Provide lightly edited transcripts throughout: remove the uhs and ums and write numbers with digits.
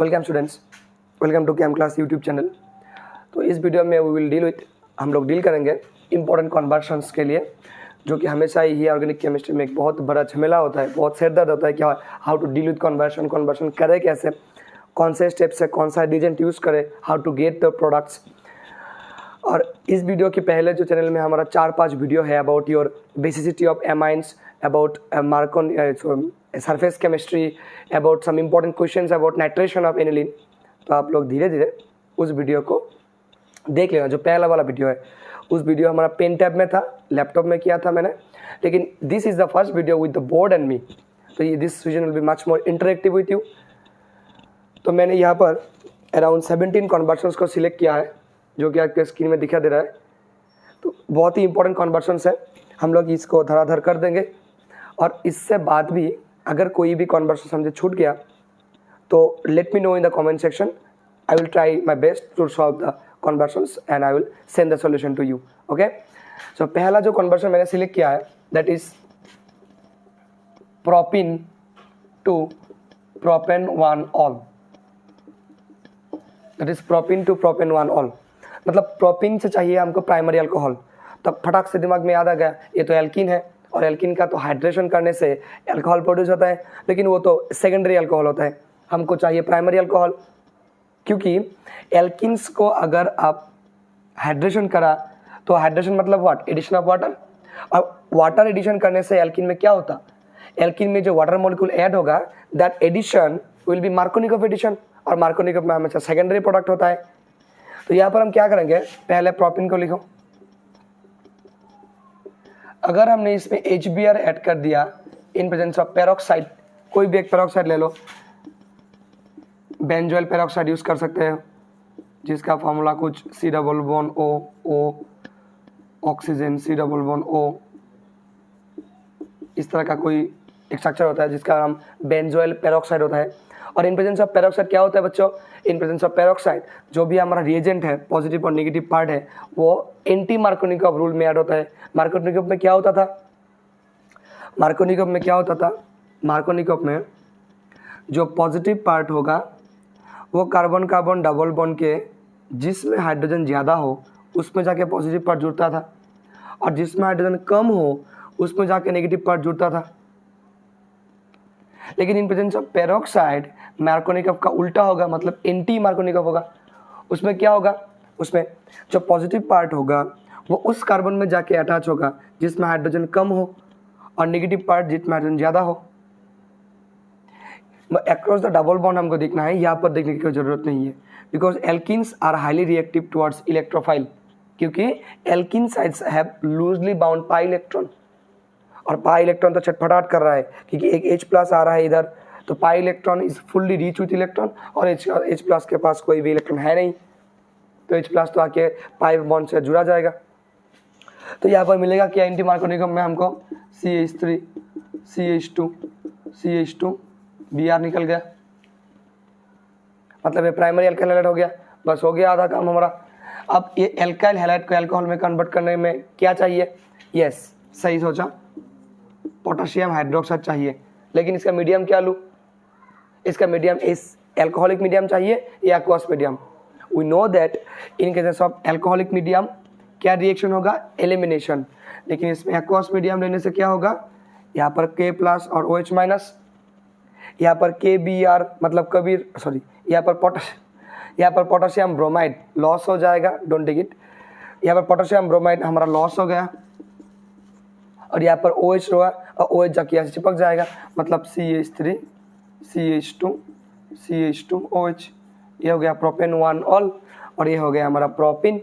Welcome students, welcome to chem class YouTube channel. तो इस video में हम लोग डील करेंगे इंपॉर्टेंट कन्वर्शंस के लिए, जो कि हमेशा ही ऑर्गेनिक केमिस्ट्री में एक बहुत बड़ा झमेला होता है, बहुत सिर दर्द होता है कि how to deal with conversion करें कैसे, कौन से स्टेप से कौन सा डिजेंट यूज़ करें, how to get the products. और इस वीडियो के पहले जो चैनल में हमारा 4-5 वीडियो है about your basicity of amines, about markon surface chemistry, about some important questions about nitration of aniline. तो आप लोग धीरे धीरे उस वीडियो को देख लेना। जो पहला वाला वीडियो है उस वीडियो हमारा पेन टैब में था, लैपटॉप में किया था मैंने, लेकिन this is the first video with the board and me. तो ये this vision will be much more interactive with you. तो मैंने यहाँ पर अराउंड 17 कन्वर्शंस को सिलेक्ट किया है, जो कि आपके स्क्रीन में दिखा दे रहा है। तो बहुत ही इंपॉर्टेंट कन्वर्शंस है, हम लोग इसको धराधर कर देंगे। और इससे बाद भी अगर कोई भी कन्वर्शन समझे छूट गया तो let me know in the comment section. I will try my best to solve the conversions and I will send the solution to you. Okay, so पहला जो कन्वर्शन मैंने सिलेक्ट किया है that is propyne to propane 1 ol. That is propyne to propane 1 ol, मतलब propyne से चाहिए हमको primary alcohol. तब फटाक से दिमाग में याद आ गया ये तो एल्कीन है, और एल्कीन का तो हाइड्रेशन करने से अल्कोहल प्रोड्यूस होता है, लेकिन वो तो सेकेंडरी अल्कोहल होता है, हमको चाहिए प्राइमरी अल्कोहल। क्योंकि एल्किन्स को अगर आप हाइड्रेशन करा तो हाइड्रेशन मतलब व्हाट, एडिशन ऑफ वाटर। और वाटर एडिशन करने से एल्किन में क्या होता, एल्किन में जो वाटर मॉलिक्यूल ऐड होगा that addition will be Markovnikov addition, और मार्कोनिकोव में हमेशा सेकेंडरी प्रोडक्ट होता है। तो यहाँ पर हम क्या करेंगे, पहले प्रोपिन को लिखो। अगर हमने इसमें HBr ऐड कर दिया इन प्रेजेंस ऑफ पेरोक्साइड, कोई भी एक पेरोक्साइड ले लो, बेंजोइल पेरोक्साइड यूज कर सकते हैं, जिसका फॉर्मूला कुछ C+O ऑक्सीजन C+O, इस तरह का कोई स्ट्रक्चर होता है जिसका नाम बेंजोइल पेरोक्साइड होता है। और इन प्रेजेंस ऑफ पेरोक्साइड क्या होता है बच्चों, इन प्रेजेंस ऑफ पेरोक्साइड जो भी हमारा रिएजेंट है, पॉजिटिव और नेगेटिव पार्ट है, वो एंटी मार्कोनिकोव रूल में ऐड होता है। मार्कोनिकोव में क्या होता था, मार्कोनिकोव में जो पॉजिटिव पार्ट होगा वो कार्बन कार्बन डबल बॉन्ड के जिसमें हाइड्रोजन ज़्यादा हो उसमें जाके पॉजिटिव पार्ट जुड़ता था, और जिसमें हाइड्रोजन कम हो उसमें जाके नेगेटिव पार्ट जुड़ता था। लेकिन इन प्रेजेंस ऑफ पेरोक्साइड मार्कोनिकोव का उल्टा होगा, मतलब एंटी मार्कोनिकोव होगा। उसमें क्या होगा, उसमें जो पॉजिटिव पार्ट होगा वो उस कार्बन में जाके अटैच होगा जिसमें हाइड्रोजन कम हो, और नेगेटिव पार्ट जिसमें हाइड्रोजन ज़्यादा हो। अक्रॉस द डबल बॉन्ड हमको देखना है, यहाँ पर देखने की कोई ज़रूरत नहीं है, because alkenes are highly reactive towards electrophile, क्योंकि alkene sites have loosely bound pi electron, और पाई इलेक्ट्रॉन तो छटपटाट कर रहा है क्योंकि एक H+ आ रहा है इधर, तो pi electron is fully reach with electron, और H+ के पास कोई भी इलेक्ट्रॉन है नहीं, तो H+ तो आके पाई बॉन्ड से जुड़ा जाएगा। तो यहाँ पर मिलेगा क्या, एंटी मार्कोनिकोव में हमको CH3 CH2 CH2 Br निकल गया, मतलब ये प्राइमरी अल्काइल हैलाइड हो गया। बस हो गया आधा काम हमारा। अब ये अल्काइल हैलाइड को अल्कोहल में कन्वर्ट करने में क्या चाहिए, यस सही सोचा, पोटेशियम हाइड्रोक्साइड चाहिए। लेकिन इसका मीडियम क्या लूँ, इसका मीडियम इस एल्कोहलिक मीडियम चाहिए या aqueous medium. We know that in cases of alcoholic medium क्या रिएक्शन होगा, एलिमिनेशन, लेकिन इसमें एक्वस मीडियम लेने से क्या होगा, यहाँ पर K+ और OH-, यहाँ पर KBr मतलब कबीर सॉरी यहाँ पर पोटेशियम ब्रोमाइड लॉस हो जाएगा, डोंट टेक इट। यहाँ पर पोटेशियम ब्रोमाइड हमारा लॉस हो गया, और यहाँ पर OH होगा और OH जाके यहाँ से चिपक जाएगा, मतलब CH3 CH2 CH2 OH। ये हो गया प्रोपेन 1 ऑल, और ये हो गया हमारा प्रोपिन।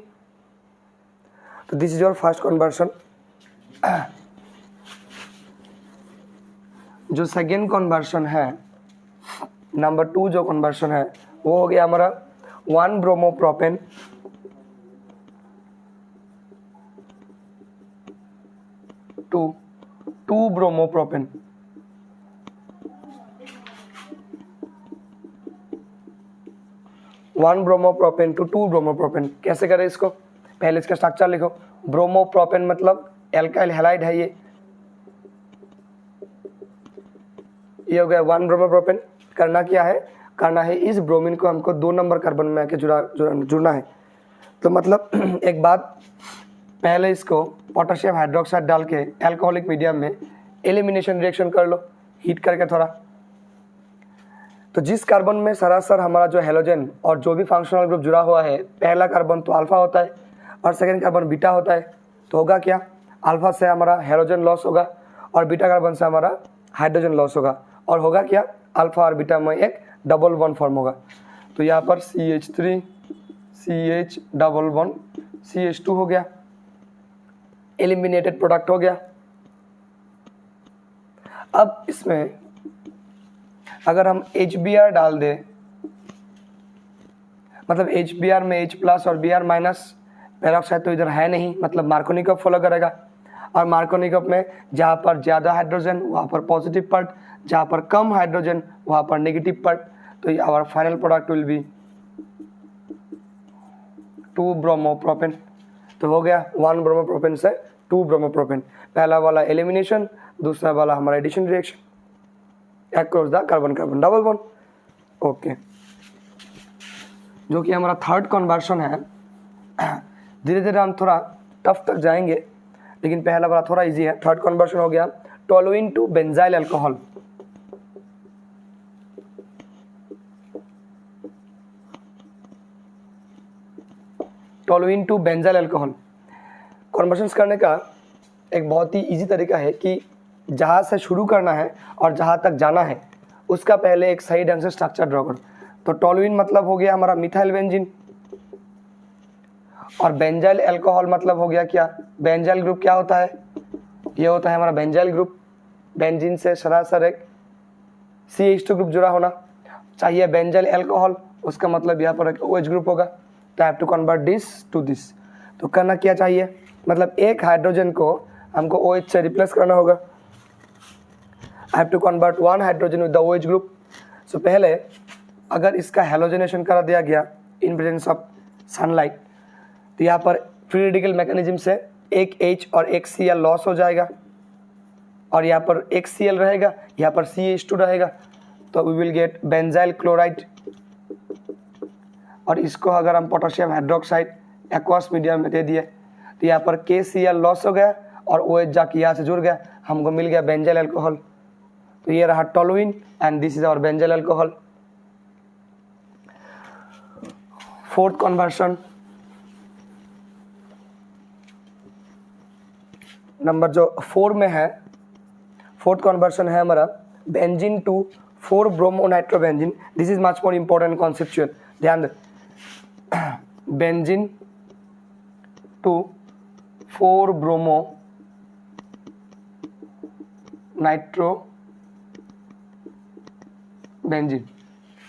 तो this is your first conversion. जो सेकेंड कन्वर्शन है, नंबर 2 जो कन्वर्शन है वो हो गया हमारा 1 bromopropane to 2 bromopropane. One bromopropane to 2 bromopropane. कैसे करें इसको, पहले इसका स्ट्रक्चर लिखो। ब्रोमोप्रोपेन मतलब एल्काइल हैलाइड है, ये हो गया 1 ब्रोमोप्रोपेन। करना क्या है, करना है, इस ब्रोमीन को हमको 2 नंबर कार्बन में आके जुड़ना है। तो मतलब एक बात, पहले इसको पोटेशियम हाइड्रोक्साइड डाल के एल्कोहलिक मीडियम में एलिमिनेशन रिएक्शन कर लो, हीट करके थोड़ा। तो जिस कार्बन में सरासर हमारा जो हेलोजन और जो भी फंक्शनल ग्रुप जुड़ा हुआ है, पहला कार्बन तो अल्फा होता है और सेकेंड कार्बन बीटा होता है, तो होगा क्या, अल्फा से हमारा हेलोजन लॉस होगा और बीटा कार्बन से हमारा हाइड्रोजन लॉस होगा, और होगा क्या, अल्फा और बीटा में एक डबल बॉन्ड फॉर्म होगा। तो यहाँ पर CH3 CH double bond CH2 हो गया, एलिमिनेटेड प्रोडक्ट हो गया। अब इसमें अगर हम HBr डाल दें, मतलब HBr में H प्लस और Br माइनस, पेरोक्साइड तो इधर है नहीं, मतलब मार्कोनिकॉफ फॉलो करेगा, और मार्कोनिकॉफ में जहाँ पर ज़्यादा हाइड्रोजन वहाँ पर पॉजिटिव पार्ट, जहाँ पर कम हाइड्रोजन वहाँ पर नेगेटिव पार्ट। तो our final product will be 2 bromopropane. तो हो गया 1 ब्रोमोप्रोपेन से 2 ब्रोमोप्रोपेन, पहला वाला एलिमिनेशन, दूसरा वाला हमारा addition reaction across the carbon carbon double bond. Okay, जो कि हमारा थर्ड कन्वर्शन है। धीरे धीरे हम थोड़ा टफ तक जाएंगे, लेकिन पहला वाला थोड़ा इजी है। थर्ड कन्वर्शन हो गया toluene to benzyl alcohol. Toluene to benzyl alcohol conversions करने का एक बहुत ही इजी तरीका है कि जहाँ से शुरू करना है और जहाँ तक जाना है उसका पहले एक सही ढंग से स्ट्रक्चर ड्रॉ करो। तो टोलुइन मतलब हो गया हमारा मिथाइल बेंजीन, और बेंजाइल अल्कोहल मतलब हो गया क्या, बेंजाइल ग्रुप क्या होता है, ये होता है हमारा बेंजाइल ग्रुप। बेंजीन से सरासर एक CH2 ग्रुप जुड़ा होना चाहिए। बेंजाइल अल्कोहल उसका मतलब यहाँ पर एक OH ग्रुप होगा। तो have to convert this to this. तो करना क्या चाहिए, मतलब एक हाइड्रोजन को हमको OH से रिप्लेस करना होगा। I have to convert 1 hydrogen with the OH group. So पहले अगर इसका हेलोजनेशन करा दिया गया इन प्रेजेंस ऑफ सनलाइट, तो यहाँ पर फ्री रेडिकल मैकेनिज्म से एक H और एक Cl लॉस हो जाएगा, और यहाँ पर एक Cl रहेगा, यहाँ पर CH2 रहेगा, तो we will get benzyl chloride. और इसको अगर हम पोटेशियम हाइड्रोक्साइड एक्वस मीडियम में दे दिए, तो यहाँ पर KCl लॉस हो गया और OH जाके यहाँ से जुड़ गया, हमको मिल गया बेंजाइल अल्कोहल। तो ये रहा toluene and this is our benzyl alcohol. Fourth conversion, number जो 4 में है, फोर्थ कन्वर्शन है हमारा benzene to 4 bromo nitrobenzene. This is much more important conceptual, ध्यान दे। Benzene to 4 bromo nitro benzene.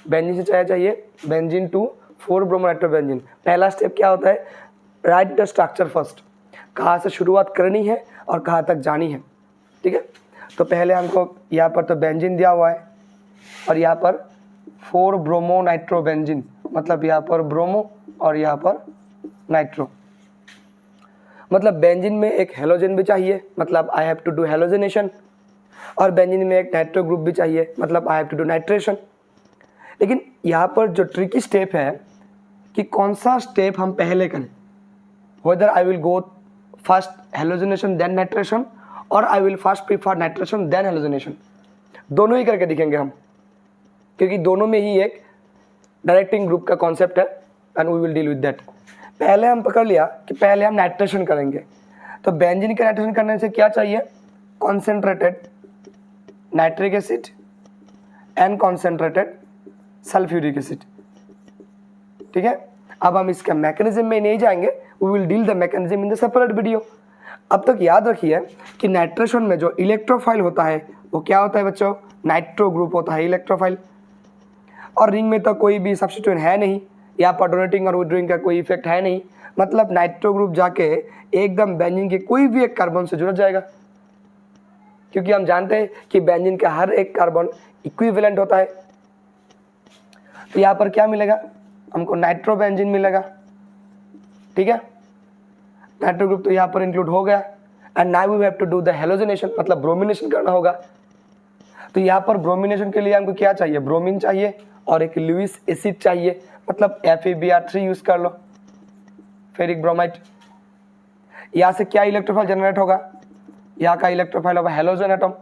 Benzene से चाहिए benzene to 4 bromo nitro benzene. पहला स्टेप क्या होता है, राइट द स्ट्रक्चर फर्स्ट, कहाँ से शुरुआत करनी है और कहाँ तक जानी है, ठीक है। तो पहले हमको यहाँ पर तो बेंजीन दिया हुआ है और यहाँ पर 4 ब्रोमो नाइट्रो बेंजीन, मतलब यहाँ पर ब्रोमो और यहाँ पर नाइट्रो। मतलब बेंजीन में एक हेलोजन भी चाहिए, मतलब I have to do halogenation, और बेंजीन में एक नाइट्रो ग्रुप भी चाहिए, मतलब I have to do nitration. लेकिन यहाँ पर जो ट्रिकी स्टेप है कि कौन सा स्टेप हम पहले करें, whether I will go first halogenation then nitration और I will first prefer nitration then halogenation. दोनों ही करके दिखेंगे हम, क्योंकि दोनों में ही एक डायरेक्टिंग ग्रुप का कॉन्सेप्ट है and we will deal with that. पहले हम पकड़ लिया कि पहले हम नाइट्रेशन करेंगे, तो बेंजीन के नाइट्रेशन करने से क्या चाहिए, concentrated nitric acid and concentrated sulphuric acid, ठीक है। अब हम इसका मैकेनिज्म में नहीं जाएंगे, we will deal the mechanism in the separate video. अब तक याद रखिए कि नाइट्रेशन में जो इलेक्ट्रोफाइल होता है वो क्या होता है बच्चों, नाइट्रो ग्रुप होता है इलेक्ट्रोफाइल। और रिंग में तो कोई भी सब्स्टिट्यूएंट है नहीं, यहाँ पर डोनेटिंग और विड्रॉइंग का कोई इफेक्ट है नहीं, मतलब नाइट्रो ग्रुप जाके एकदम बेंजीन के कोई भी एक कार्बन से जुड़ जाएगा, क्योंकि हम जानते हैं कि बेंजीन का हर एक कार्बन इक्विवेलेंट होता है। तो यहाँ पर क्या मिलेगा, हमको नाइट्रो बेंजीन मिलेगा, ठीक है। नाइट्रो ग्रुप तो यहाँ पर इंक्लूड हो गया and now we have to do the halogenation, मतलब ब्रोमिनेशन करना होगा। तो यहाँ पर ब्रोमिनेशन के लिए हमको क्या चाहिए, ब्रोमीन चाहिए और एक लुईस एसिड चाहिए, मतलब FeBr3 यूज कर लो, फेरिक ब्रोमाइड। यहाँ से क्या इलेक्ट्रोफाइल जनरेट होगा, यहाँ का इलेक्ट्रोफाइल होगा हेलोजन एटम,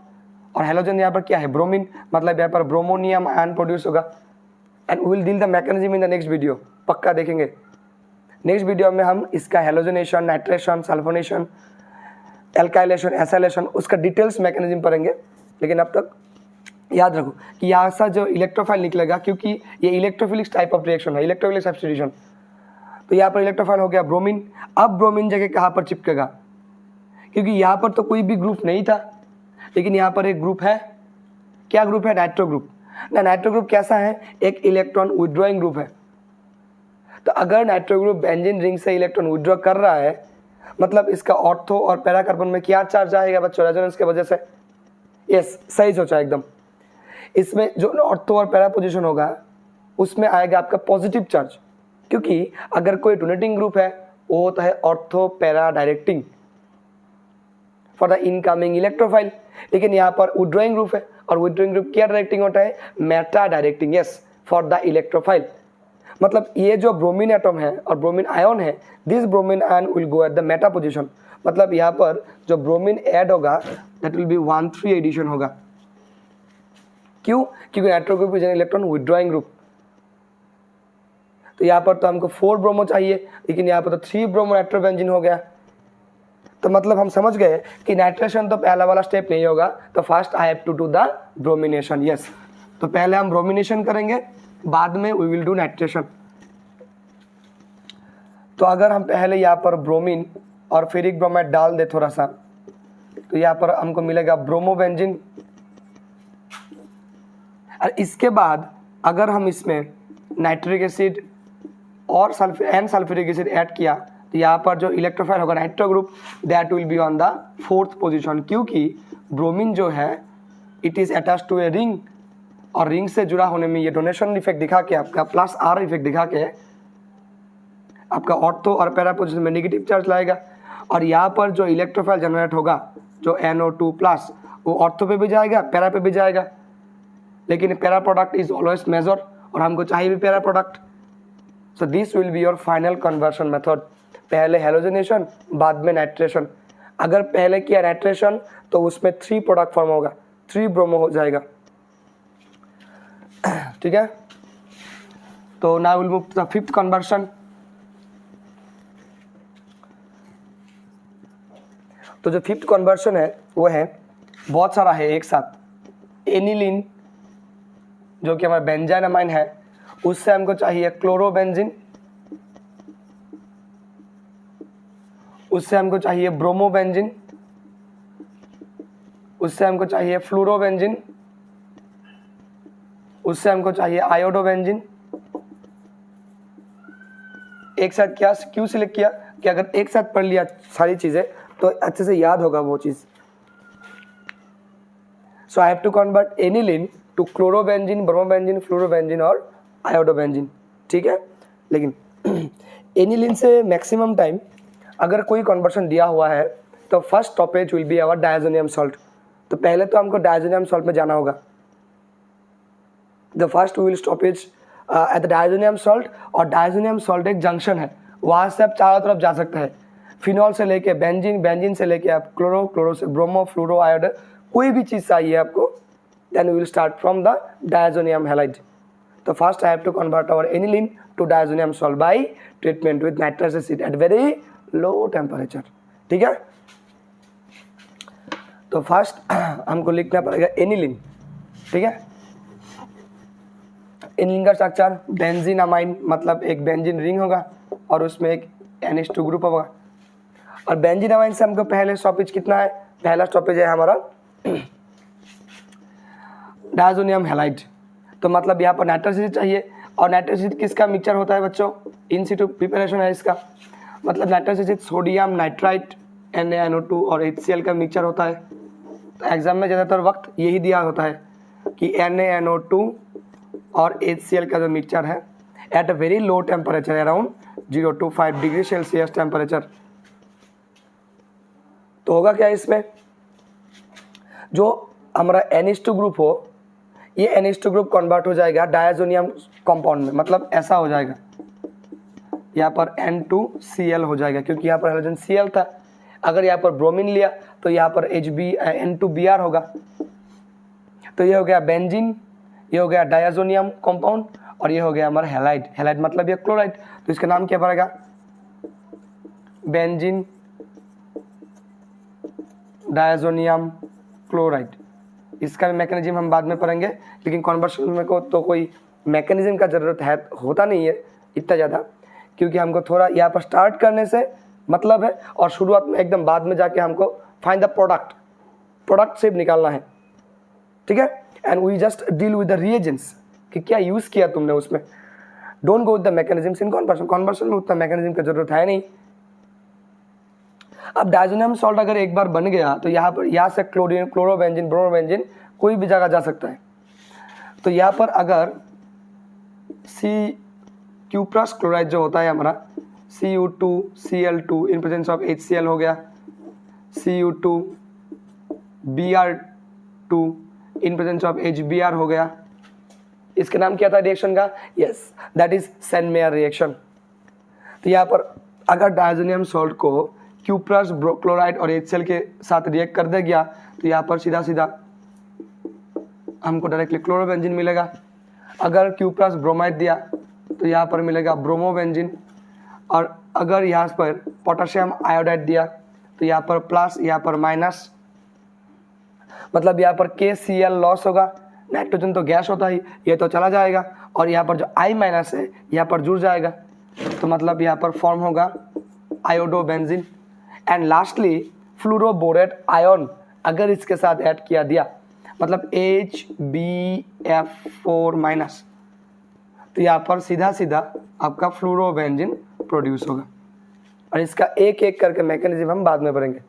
और हेलोजन यहाँ पर क्या है, ब्रोमीन, मतलब यहाँ पर ब्रोमोनियम आयन प्रोड्यूस होगा। And we will deal the mechanism in the next video, पक्का देखेंगे। नेक्स्ट वीडियो में हम इसका halogenation, nitration, sulphonation, alkylation, acylation, उसका डिटेल्स मैकेनिज्म पढ़ेंगे। लेकिन अब तक याद रखो कि यहाँ से जो इलेक्ट्रोफाइल निकलेगा, क्योंकि ये इलेक्ट्रोफिलिक टाइप ऑफ रिएक्शन है, इलेक्ट्रोफिलिक सब्स्टिट्यूशन, तो यहाँ पर इलेक्ट्रोफाइल हो गया ब्रोमीन। अब ब्रोमीन जगह कहाँ पर चिपकेगा, क्योंकि यहाँ पर तो कोई भी ग्रुप नहीं था, लेकिन यहाँ पर एक ग्रुप है। क्या ग्रुप है, नाइट्रो ग्रुप ना। नाइट्रो ग्रुप कैसा है, एक इलेक्ट्रॉन विड्रॉइंग ग्रुप है। तो अगर नाइट्रो ग्रुप बेंजीन रिंग से इलेक्ट्रॉन विड्रॉ कर रहा है, मतलब इसका ऑर्थो और पैरा कार्बन में क्या चार्ज आएगा बच्चों, रेजोनेंस की वजह से। यस, सही सोचा एकदम। इसमें जो ऑर्थो और पैरा पोजीशन होगा उसमें आएगा आपका पॉजिटिव चार्ज, क्योंकि अगर कोई डोनेटिंग ग्रुप है वो होता है ortho para directing for the incoming electrophile, लेकिन यहाँ पर विड्रॉइंग ग्रुप है, और विड्रॉइंग ग्रुप क्या डायरेक्टिंग होता है, Meta directing, yes, for the electrophile. मतलब ये जो ब्रोमीन एटम है और ब्रोमीन आयन है, this bromine ion will go at the Meta position, मतलब यहाँ पर जो ब्रोमीन ऐड होगा दैट विल बी 1,3 एडिशन होगा। क्यों, क्योंकि nitro group is an electron withdrawing group. तो यहाँ पर तो हमको 4 ब्रोमो चाहिए, लेकिन यहाँ पर तो 3 ब्रोमो नाइट्रोबेंजीन हो गया। तो मतलब हम समझ गए कि नाइट्रेशन तो पहला वाला स्टेप नहीं होगा, तो first I have to do the bromination. Yes, तो पहले हम ब्रोमिनेशन करेंगे, बाद में वी विल डू नाइट्रेशन। तो अगर हम पहले यहाँ पर ब्रोमीन और फेरिक ब्रोमाइड डाल दे थोड़ा सा, तो यहाँ पर हमको मिलेगा ब्रोमोबेंजीन। और इसके बाद अगर हम इसमें नाइट्रिक एसिड और सल्फ्यूरिक एसिड ऐड किया, तो यहाँ पर जो इलेक्ट्रोफाइल होगा nitro group, that will be on the 4th position, क्योंकि ब्रोमीन जो है it is attach to a ring, और रिंग से जुड़ा होने में ये डोनेशन इफेक्ट दिखा के आपका +R इफेक्ट दिखा के आपका ऑर्थो और पैरा पोजीशन में नेगेटिव चार्ज लाएगा। और यहाँ पर जो इलेक्ट्रोफाइल जनरेट होगा जो NO2+, वो ऑर्थो पे भी जाएगा, पैरा पे भी जाएगा, लेकिन para product is always major, और हमको चाहिए भी para product. So this will be your final conversion method, पहले हेलोजनेशन, बाद में नाइट्रेशन। अगर पहले किया नाइट्रेशन तो उसमें 3 प्रोडक्ट फॉर्म होगा, 3 ब्रोमो हो जाएगा। ठीक है, तो now will move to the 5th conversion. तो जो 5th कन्वर्शन है वो है, बहुत सारा है एक साथ। एनिलीन जो कि हमारा बेंजाइन अमाइन है, उससे हमको चाहिए क्लोरोबेंजीन, उससे हमको चाहिए ब्रोमोबेंजीन, उससे हमको चाहिए फ्लोरोबेंजीन, उससे हमको चाहिए आयोडोबेंजीन। एक साथ क्या क्यों सिलेक्ट किया कि अगर एक साथ पढ़ लिया सारी चीजें तो अच्छे से याद होगा वो चीज। So I have to convert aniline to chlorobenzene, bromobenzene, fluorobenzene और आयोडोबेंजीन। ठीक है, लेकिन एनिलीन से मैक्सिमम टाइम अगर कोई कन्वर्शन दिया हुआ है तो first stoppage will be our diazonium salt. तो पहले तो हमको डायजोनियम सॉल्ट में जाना होगा। The first will stoppage at the diazonium salt, और डायजोनियम सॉल्ट एक जंक्शन है, वहाँ से आप चारों तरफ जा सकते हैं। फिनॉल से लेके बेंजीन, बेंजीन से लेके आप क्लोरो, क्लोरो से ब्रोमो, फ्लोरो, आयोडो, कोई भी चीज़ चाहिए आपको, then we will start from the diazonium halide. तो first I have to convert our aniline to diazonium salt by treatment with nitrous acid at very low temperature. ठीक है, तो फर्स्ट हमको लिखना पड़ेगा एनिलीन। ठीक है, एनिलीन का स्ट्रक्चर बेंजीन अमाइन, मतलब एक बेंजीन रिंग होगा और उसमें एक NH2 ग्रुप होगा। और बेंजीन अमाइन से हमको पहले स्टॉपेज कितना है, पहला स्टॉपेज है हमारा डायजोनियम हैलाइड। तो मतलब यहाँ पर नाइट्रस एसिड चाहिए, और नाइट्रस एसिड किसका मिक्सचर होता है बच्चों, इन सिटू प्रिपरेशन है इसका। मतलब nitrous acid sodium nitrite, NaNO2 और HCl का मिक्सचर होता है। तो एग्जाम में ज़्यादातर वक्त यही दिया होता है कि NaNO2 और HCl का जो मिक्सचर है at a very low temperature, around 0 to 5 degree Celsius temperature. तो होगा क्या इसमें, जो हमारा NH2 ग्रुप हो ये NH2 ग्रुप कन्वर्ट हो जाएगा डायजोनियम कंपाउंड में, मतलब ऐसा हो जाएगा, यहाँ पर N2Cl हो जाएगा क्योंकि यहाँ पर हाइड्रोजन Cl था। अगर यहाँ पर ब्रोमीन लिया तो यहाँ पर N2Br होगा। तो ये हो गया बेंजीन, ये हो गया डायजोनियम कंपाउंड और ये हो गया हमारा हैलाइड। हैलाइड मतलब ये क्लोराइड, तो इसका नाम क्या पड़ेगा, बेंजीन डायजोनियम क्लोराइड। इसका भी मैकेनिज्म हम बाद में पढ़ेंगे, लेकिन कन्वर्शन में को तो कोई मैकेनिज्म का ज़रूरत है होता नहीं है इतना ज़्यादा, क्योंकि हमको थोड़ा यहाँ पर स्टार्ट करने से मतलब है और शुरुआत में एकदम बाद में जाके हमको फाइंड द प्रोडक्ट सिर्फ निकालना है, ठीक है। And we just deal with the reagents कि क्या यूज़ किया तुमने उसमें। Don't go with the mechanisms in conversion में उतना मैकेनिज्म की जरूरत है नहीं। अब डायजोनियम सॉल्ट अगर एक बार बन गया तो यहाँ से क्लोरोबेंजीन, ब्रोमोबेंजीन कोई भी जगह जा सकता है। तो यहाँ पर अगर Cu+ क्लोराइड जो होता है हमारा Cu2Cl2 in presence of HCl हो गया, Cu2Br2 in presence of HBr हो गया। इसका नाम क्या था रिएक्शन का, यस दैट इज सेन-मेयर रिएक्शन। तो यहाँ पर अगर डायजोनियम सॉल्ट को Q+ क्लोराइड और HCl के साथ रिएक्ट कर दे गया तो यहाँ पर सीधा सीधा हमको डायरेक्टली क्लोरोबेंजीन मिलेगा। अगर Q+ ब्रोमाइड दिया तो यहाँ पर मिलेगा ब्रोमोबेंजीन, और अगर यहाँ पर पोटेशियम आयोडाइड दिया तो यहाँ पर प्लस, यहाँ पर माइनस, मतलब यहाँ पर KCl लॉस होगा। नाइट्रोजन तो गैस होता ही, ये तो चला जाएगा, और यहाँ पर जो I- है यहाँ पर जुड़ जाएगा, तो मतलब यहाँ पर फॉर्म होगा iodobenzene. And lastly fluoroborate ion अगर इसके साथ ऐड किया दिया, मतलब HbF4-, तो यहाँ पर सीधा सीधा आपका फ्लोरोबेंजीन प्रोड्यूस होगा। और इसका एक एक करके मैकेनिज्म हम बाद में पढ़ेंगे।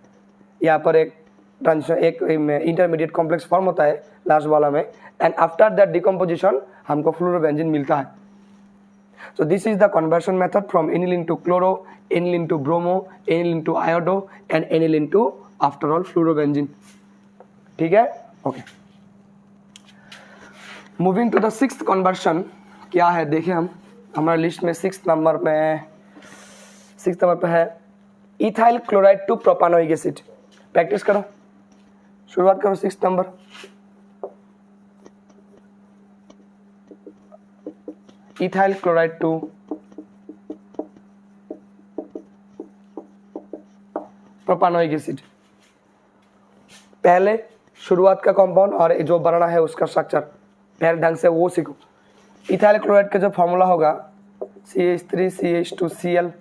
यहाँ पर एक इंटरमीडिएट कॉम्प्लेक्स फॉर्म होता है लास्ट वाला में, एंड आफ्टर दैट डिकम्पोजिशन हमको फ्लोरोबेंजीन मिलता है। So this is the conversion method from aniline to chloro, aniline to bromo, aniline to iodo and aniline to after all fluorobenzene, ठीक है, okay. Moving to the 6th conversion क्या है देखें हम, हमारे लिस्ट में 6th नंबर पे है ethyl chloride to propanoic acid. Practice करो, शुरुआत करो 6th number. Ethyl chloride to propanoic acid. पहले शुरुआत का कंपाउंड और जो बनाना है उसका स्ट्रक्चर पहले ढंग से वो सीखो। इथाइल क्लोराइड का जो फॉर्मूला होगा CH3CH2Cl,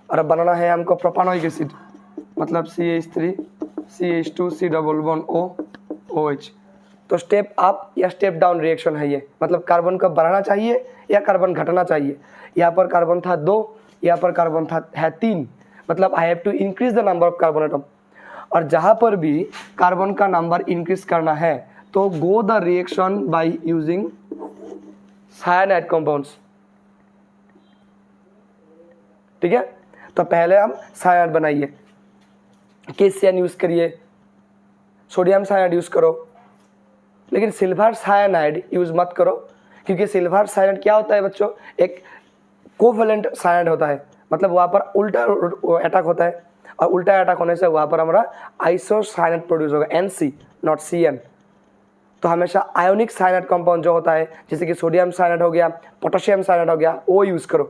और अब बनाना है हमको प्रोपानोइक एसिड, मतलब CH3CH2C++O OH। तो स्टेप अप या स्टेप डाउन रिएक्शन है ये, मतलब कार्बन का बढ़ाना चाहिए या कार्बन घटाना चाहिए। यहाँ पर कार्बन था 2, यहाँ पर कार्बन है 3, मतलब I have to increase the number of carbon atom. और जहाँ पर भी कार्बन का नंबर इंक्रीज करना है तो go the reaction by using cyanide compounds, ठीक है। तो पहले हम साइनाइड बनाइए, KCN यूज करिए, सोडियम साइनाइड यूज करो, लेकिन सिल्वर साइनाइड यूज मत करो, क्योंकि सिल्वर साइनाइड क्या होता है बच्चों, एक कोवेलेंट साइनाइड होता है, मतलब वहाँ पर उल्टा अटैक होता है, और उल्टा अटैक होने से वहाँ पर हमारा आइसोसाइनाइड प्रोड्यूस होगा, NC नॉट CN। तो हमेशा आयोनिक साइनाइड कंपाउंड जो होता है, जैसे कि सोडियम साइनाइड हो गया, पोटेशियम साइनाइड हो गया, वो यूज़ करो।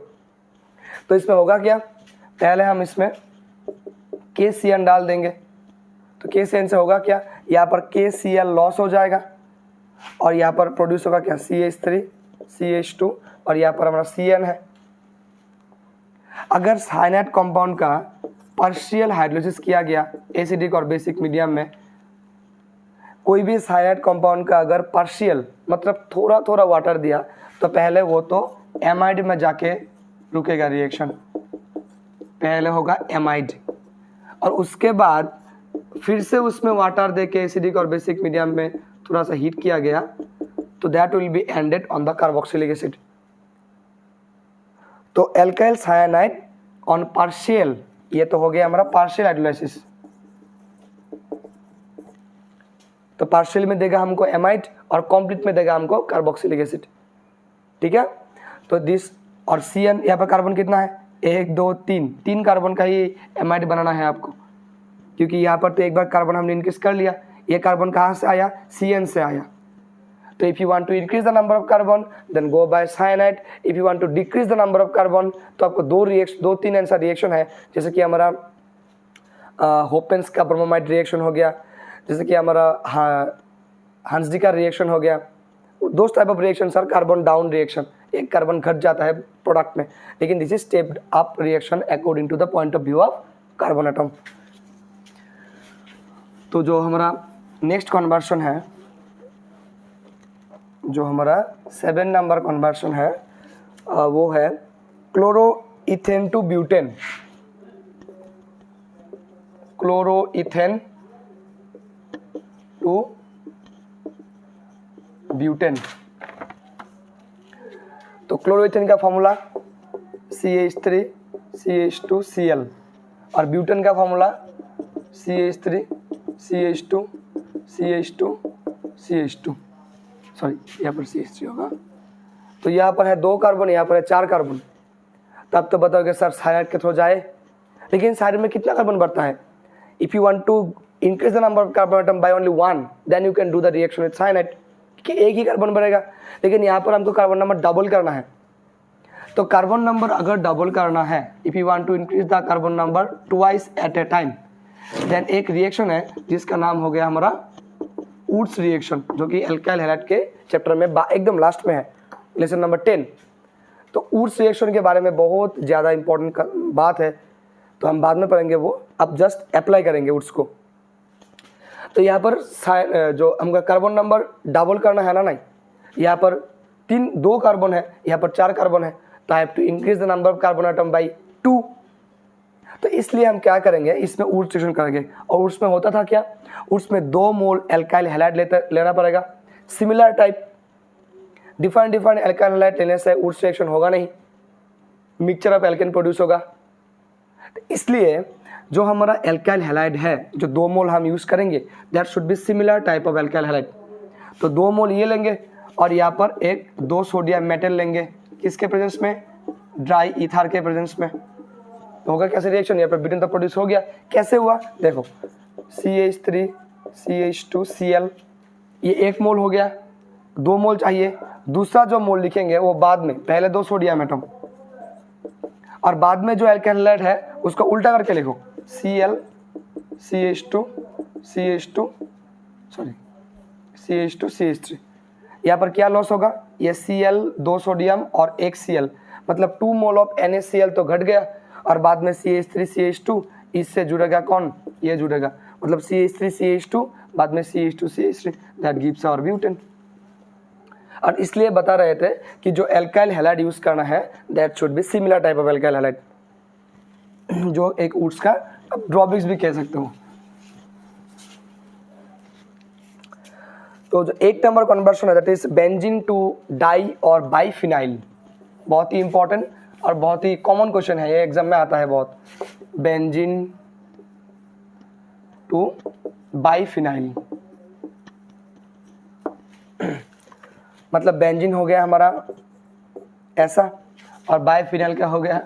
तो इसमें होगा क्या, पहले हम इसमें KCN डाल देंगे, तो KCN से होगा क्या, यहाँ पर KCl लॉस हो जाएगा, और यहाँ पर प्रोड्यूस होगा क्या, CH3 CH2, और यहाँ पर हमारा CN है। अगर साइनाइड कंपाउंड का पार्शियल हाइड्रोलिसिस किया गया एसिडिक और बेसिक मीडियम में, कोई भी साइनाइड कंपाउंड का अगर पार्शियल मतलब थोड़ा थोड़ा वाटर दिया, तो पहले वो तो एमाइड में जाके रुकेगा रिएक्शन, पहले होगा एमाइड, और उसके बाद फिर से उसमें वाटर दे के एसिडिक और बेसिक मीडियम में थोड़ा सा हीट किया गया, तो that will B ended on the carboxylic acid. तो एल्काइल साइनाइड ऑन पार्शियल, ये तो हो गया हमारा पार्शियल हाइड्रोलाइसिस। तो पार्शियल में देगा हमको एमाइड और कॉम्प्लीट में देगा हमको कार्बोक्सिलिक एसिड। ठीक है, तो दिस और CN यहाँ पर कार्बन कितना है 1 2 3, 3 कार्बन का ही एमाइड बनाना है आपको, क्योंकि यहाँ पर तो एक बार कार्बन हमने इंक्रीज कर लिया। ये कार्बन कहाँ से आया, CN से आया। तो if you want to increase the number of carbon then go by cyanide, if you want to decrease the number of carbon तो आपको 2-3 ऐसा रिएक्शन है, जैसे कि हमारा होपेंस का ब्रोमोमाइड रिएक्शन हो गया, जैसे कि हमारा हांसडी का रिएक्शन हो गया। Those type of reaction sir carbon down reaction, एक कार्बन घट जाता है प्रोडक्ट में, लेकिन this is stepped up reaction according to the point of view of carbon atom. तो जो हमारा नेक्स्ट कन्वर्शन है, जो हमारा 7 नंबर कन्वर्शन है वो है chloroethane to butane. Chloroethane to butane. तो क्लोरोइथेन का फॉर्मूला CH3 CH2 Cl और ब्यूटेन का formula CH3 CH2 CH2 CH2, sorry यहाँ पर CH3 होगा। तो यहाँ पर है 2 कार्बन, यहाँ पर है 4 कार्बन। तब तो बताओगे सर साइनाइड के थ्रू जाए, लेकिन साइनाइड में कितना कार्बन बढ़ता है? If you want to increase the number of carbon atom by only 1 then you can do the reaction with cyanide, कि एक ही कार्बन बढ़ेगा। लेकिन यहाँ पर हमको कार्बन नंबर डबल करना है। तो कार्बन नंबर अगर डबल करना है, if you want to increase the carbon number twice at a time, then एक रिएक्शन है जिसका नाम हो गया हमारा वुड्स रिएक्शन, जो कि एल्काइल हैलाइड के चैप्टर में एकदम लास्ट में है, लेसन नंबर 10। तो वुड्स रिएक्शन के बारे में बहुत ज़्यादा इंपॉर्टेंट बात है, तो हम बाद में पढ़ेंगे वो, अब जस्ट अप्लाई करेंगे वुड्स को। तो यहाँ पर जो हमका कार्बन नंबर डबल करना है ना, नहीं, यहाँ पर 2 कार्बन है, यहाँ पर 4 कार्बन है, तो I have to increase the number of carbon atom by 2। तो इसलिए हम क्या करेंगे, इसमें वुड्स रिएक्शन करेंगे। और उसमें होता था क्या, उसमें 2 मोल एल्काइल हैलाइड लेना पड़ेगा, similar type. Different alkyl halide लेने से वुड्स रिएक्शन होगा नहीं, मिक्सचर ऑफ एल्केन प्रोड्यूस होगा। तो इसलिए जो हमारा एल्काइल हैलाइड है, जो 2 मोल हम यूज़ करेंगे, that should be similar type of alkyl halide. तो 2 मोल ये लेंगे और यहाँ पर 2 सोडियम मेटल लेंगे, किसके प्रेजेंस में, ड्राई ईथर के प्रेजेंस में। तो होगा कैसे रिएक्शन, यहाँ पर ब्यूटेन तो प्रोड्यूस हो गया। कैसे हुआ देखो, CH3 CH2 Cl, ये 1 मोल हो गया, 2 मोल चाहिए। दूसरा जो मोल लिखेंगे वो बाद में, पहले 2 सोडियम एटम और बाद में जो एल्काइल हैलाइड है उसको उल्टा करके लिखो, Cl CH2 CH3। यहाँ पर क्या लॉस होगा, ये Cl 2 सोडियम और 1 Cl, मतलब 2 मोल ऑफ NaCl तो घट गया, और बाद में CH3 CH2, इससे जुड़ेगा कौन, ये जुड़ेगा, मतलब CH3 CH2 बाद में CH2 CH3, that gives our butane. और इसलिए बता रहे थे कि जो एल्काइल हैलाइड यूज करना है that should be similar type of alkyl halide, जो एक वुड्स का ड्रॉबैक्स भी कह सकते हो। तो जो 8 नंबर कन्वर्शन है that is benzene to di और बाइफिनाइल, बहुत ही इंपॉर्टेंट और बहुत ही कॉमन क्वेश्चन है, ये एग्जाम में आता है बहुत। बेंजीन टू बाइफिनाइल, मतलब बेंजीन हो गया हमारा ऐसा, और बाइफिनाइल क्या हो गया,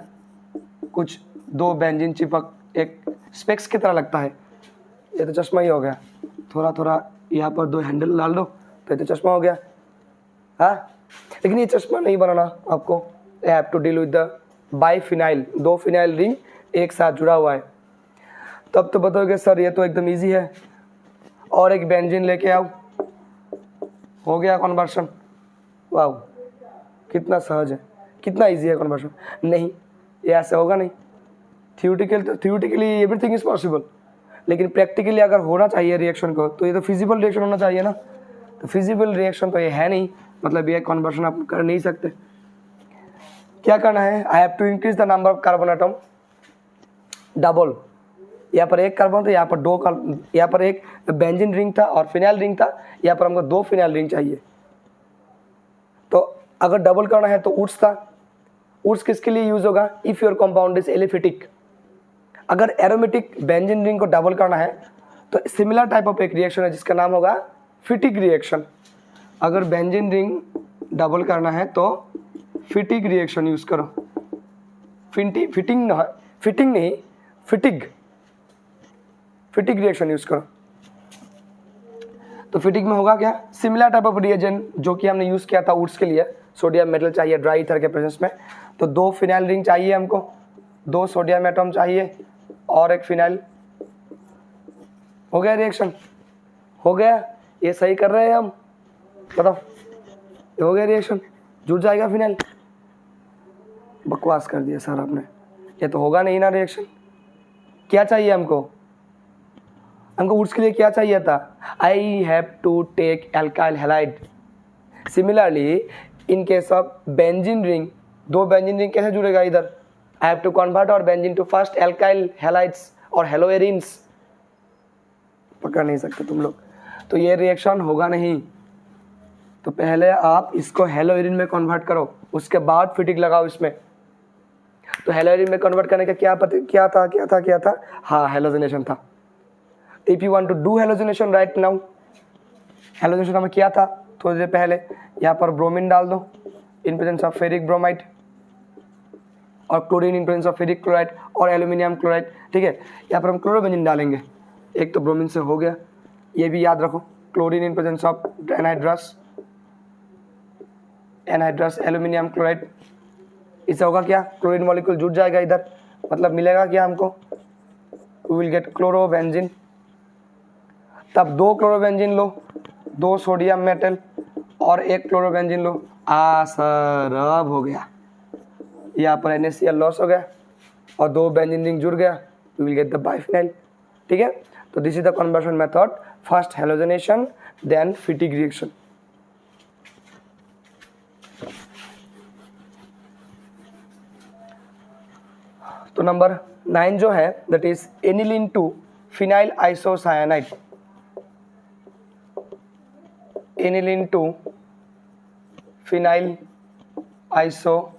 कुछ 2 बेंजीन चिपक एक स्पेक्स की तरह लगता है। ये तो चश्मा ही हो गया, थोड़ा थोड़ा यहाँ पर 2 हैंडल डाल दो तो ये तो चश्मा हो गया। हाँ, लेकिन ये चश्मा नहीं बनाना आपको, I have to deal with the biphenyl, 2 phenyl ring एक साथ जुड़ा हुआ है। तब तो बताओगे सर ये तो एकदम इजी है, और एक बेंजीन लेके आओ, हो गया कन्वर्शन। वाह, कितना सहज है, कितना इजी है कन्वर्शन। नहीं, ये ऐसे होगा नहीं। थियोरेटिकली एवरीथिंग इज पॉसिबल, लेकिन प्रैक्टिकली अगर होना चाहिए रिएक्शन को, तो ये तो फिजिबल रिएक्शन होना चाहिए ना। तो फिजिबल रिएक्शन तो ये है नहीं, मतलब ये कन्वर्शन आप कर नहीं सकते। क्या करना है, I have to increase the number of carbon atom double. यहाँ पर 1 कार्बन, तो यहाँ पर 2 कार्बन, यहाँ पर एक बेंजीन रिंग था और फिनाइल रिंग था, यहाँ पर हमको 2 फिनाइल रिंग चाहिए। तो अगर डबल करना है तो वुड्स था। वुड्स किसके लिए यूज होगा, if your compound is aliphatic. अगर एरोमेटिक बेंजीन रिंग को डबल करना है तो सिमिलर टाइप ऑफ एक रिएक्शन है जिसका नाम होगा फिटिक रिएक्शन, अगर बेंजीन रिंग डबल करना है तो फिटिक रिएक्शन यूज़ करो। फिटिंग नहीं, फिटिक रिएक्शन यूज़ करो। तो फिटिक में होगा क्या, सिमिलर टाइप ऑफ रिएजेंट जो कि हमने यूज़ किया था वुड्स के लिए। सोडियम मेटल चाहिए ड्राई ईथर के प्रेजेंस में, तो 2 फिनाइल रिंग चाहिए हमको, 2 सोडियम एटम चाहिए और 1 फिनाइल। हो गया रिएक्शन, हो गया, ये सही कर रहे हैं हम, बताओ ये हो गया रिएक्शन, जुड़ जाएगा फिनाइल। बकवास कर दिया सर आपने, ये तो होगा नहीं ना रिएक्शन। क्या चाहिए हमको वुड्स के लिए क्या चाहिए था, I have to take alkyl halide. Similarly in case of benzene ring, 2 benzene ring कैसे जुड़ेगा इधर, आई हैव टू कन्वर्ट और benzene to first alkyl halides और हेलोएरिन्स। पकड़ नहीं सकते तुम लोग, तो ये रिएक्शन होगा नहीं। तो पहले आप इसको हेलोएरिन में कन्वर्ट करो, उसके बाद फिटिक लगाओ इसमें। तो हेलोएरिन में कन्वर्ट करने का क्या था, हाँ हेलोजिनेशन था। If you want to do halogenation right now, halogenation हमें किया था थोड़ी देर पहले। यहाँ पर ब्रोमीन डाल दो in presence of ferric bromide, और chlorine in presence of ferric chloride और एल्यूमिनियम क्लोराइड। ठीक है, यहाँ पर हम क्लोरोबेंजीन डालेंगे। एक तो ब्रोमीन से हो गया, ये भी याद रखो, chlorine in presence of anhydrous aluminium chloride. इससे होगा क्या, क्लोरीन मॉलिक्यूल जुड़ जाएगा इधर, मतलब मिलेगा क्या हमको, वी विल गेट क्लोरोबेंजीन। तब 2 क्लोरोबेंजीन लो, 2 सोडियम मेटल और 1 क्लोरोबेंजीन लो। सर अब हो गया, यहाँ पर NaCl लॉस हो गया और 2 बेंजीन रिंग जुड़ गया, we will get the biphenyl. ठीक है, तो this is the conversion method, first halogenation then Fittig reaction. तो नंबर 9 जो है that is aniline to phenyl isocyanide. Aniline to phenyl isocyanide.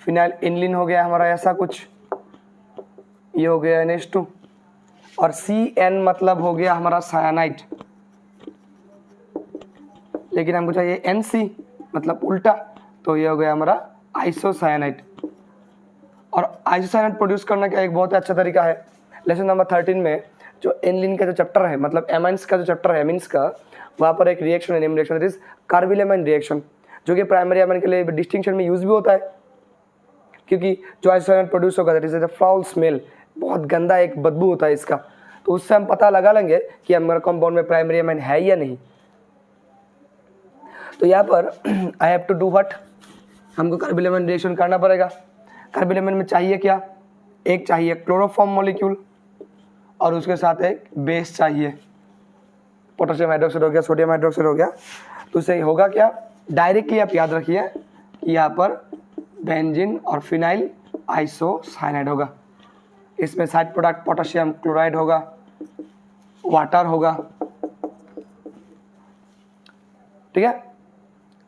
Phenyl aniline हो गया हमारा ऐसा कुछ, ये हो गया NH2 और CN मतलब हो गया हमारा सायानाइड, लेकिन हमको चाहिए NC मतलब उल्टा, तो ये हो गया हमारा आइसोसायानाइड। और आइसोसायानाइड प्रोड्यूस करने का एक बहुत अच्छा तरीका है, लेसन नंबर 13 में जो एनिलीन का जो चैप्टर है, मतलब एमाइंस का जो चैप्टर है एमिन्स का, वहाँ पर एक रिएक्शन है, name reaction, that is carbylamine reaction, जो कि प्राइमरी एमाइन के लिए डिस्टिंक्शन में यूज भी होता है। क्योंकि जो आइसोसायानाइड प्रोड्यूस होगा that is a foul smell, बहुत गंदा एक बदबू होता है इसका, तो उससे हम पता लगा लेंगे कि हमारा कंपाउंड में प्राइमरी एमाइन है या नहीं। तो यहाँ पर I have to do what, हमको कार्बिलेमाइन रिएक्शन करना पड़ेगा। कार्बिलेमाइन में चाहिए क्या, एक चाहिए क्लोरोफॉर्म मॉलिक्यूल और उसके साथ एक बेस चाहिए, पोटेशियम हाइड्रोक्साइड हो गया, सोडियम हाइड्रोक्साइड हो गया। तो उससे होगा क्या, डायरेक्टली आप याद रखिए कि यहाँ पर बेंजीन और फिनाइल आइसोसाइनाइड होगा, इसमें साइड प्रोडक्ट पोटेशियम क्लोराइड होगा, वाटर होगा। ठीक है,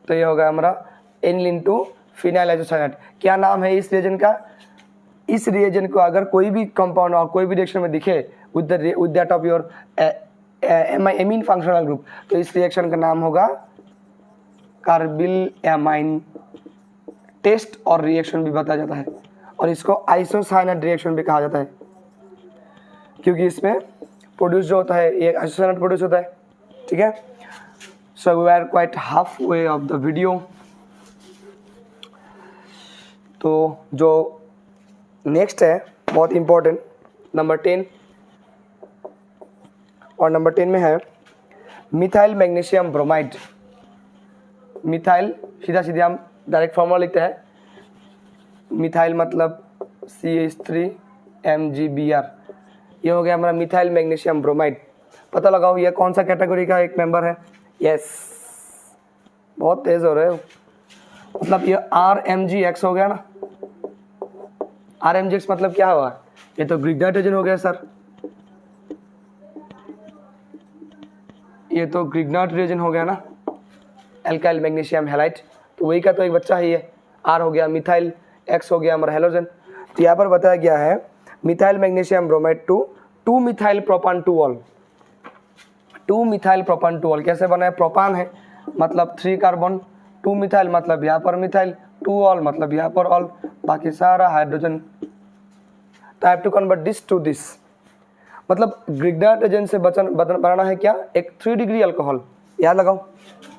तो ये होगा हमारा एनिलीन टू फिनाइल आइसोसाइनाइड। क्या नाम है इस रिएजेंट का, इस रिएजेंट को अगर कोई भी कंपाउंड और कोई भी रिएक्शन में दिखे with that of your amine functional group, तो इस रिएक्शन का नाम होगा कार्बिल एमाइन टेस्ट और रिएक्शन भी बताया जाता है, और इसको आइसोसाइनाइड रिएक्शन भी कहा जाता है, क्योंकि इसमें प्रोड्यूस जो होता है ये आइसोसाइनाइड प्रोड्यूस होता है। ठीक है, so we are quite halfway of the video. तो जो नेक्स्ट है बहुत इंपॉर्टेंट, नंबर 10, और नंबर 10 में है मिथाइल मैग्नीशियम ब्रोमाइड। मिथाइल सीधा सीधा हम डायरेक्ट फॉर्मूला लिखते हैं, मिथाइल मतलब CH3MgBr, ये हो गया हमारा मिथाइल मैग्नीशियम ब्रोमाइड। पता लगाओ ये कौन सा कैटेगरी का एक मेंबर है। यस, बहुत तेज हो रहे हो, मतलब ये RMgX हो गया ना। RMgX मतलब क्या हुआ, ये तो ग्रीक नाइट्रोजन हो गया सर, ये तो ग्रीक नाइट्रोजन हो गया ना, एल्काइल मैग्नीशियम हैलाइड, तो वही का तो एक बच्चा है ये, R हो गया मिथाइल, X हो गया हमारा हेलोजन। तो यहाँ पर बताया गया है methyl magnesium bromide to 2 methyl propan 2 ol, 2 methyl propan 2 ol कैसे बना है, प्रोपान है मतलब 3 कार्बन, 2 मिथाइल मतलब यहाँ पर मिथाइल, 2 ऑल मतलब यहाँ पर ऑल, बाकी सारा हाइड्रोजन। तो I have to convert this to this, मतलब ग्रिग्नार्ड एजेंट से बनाना है क्या, एक 3 डिग्री अल्कोहल। याद लगाओ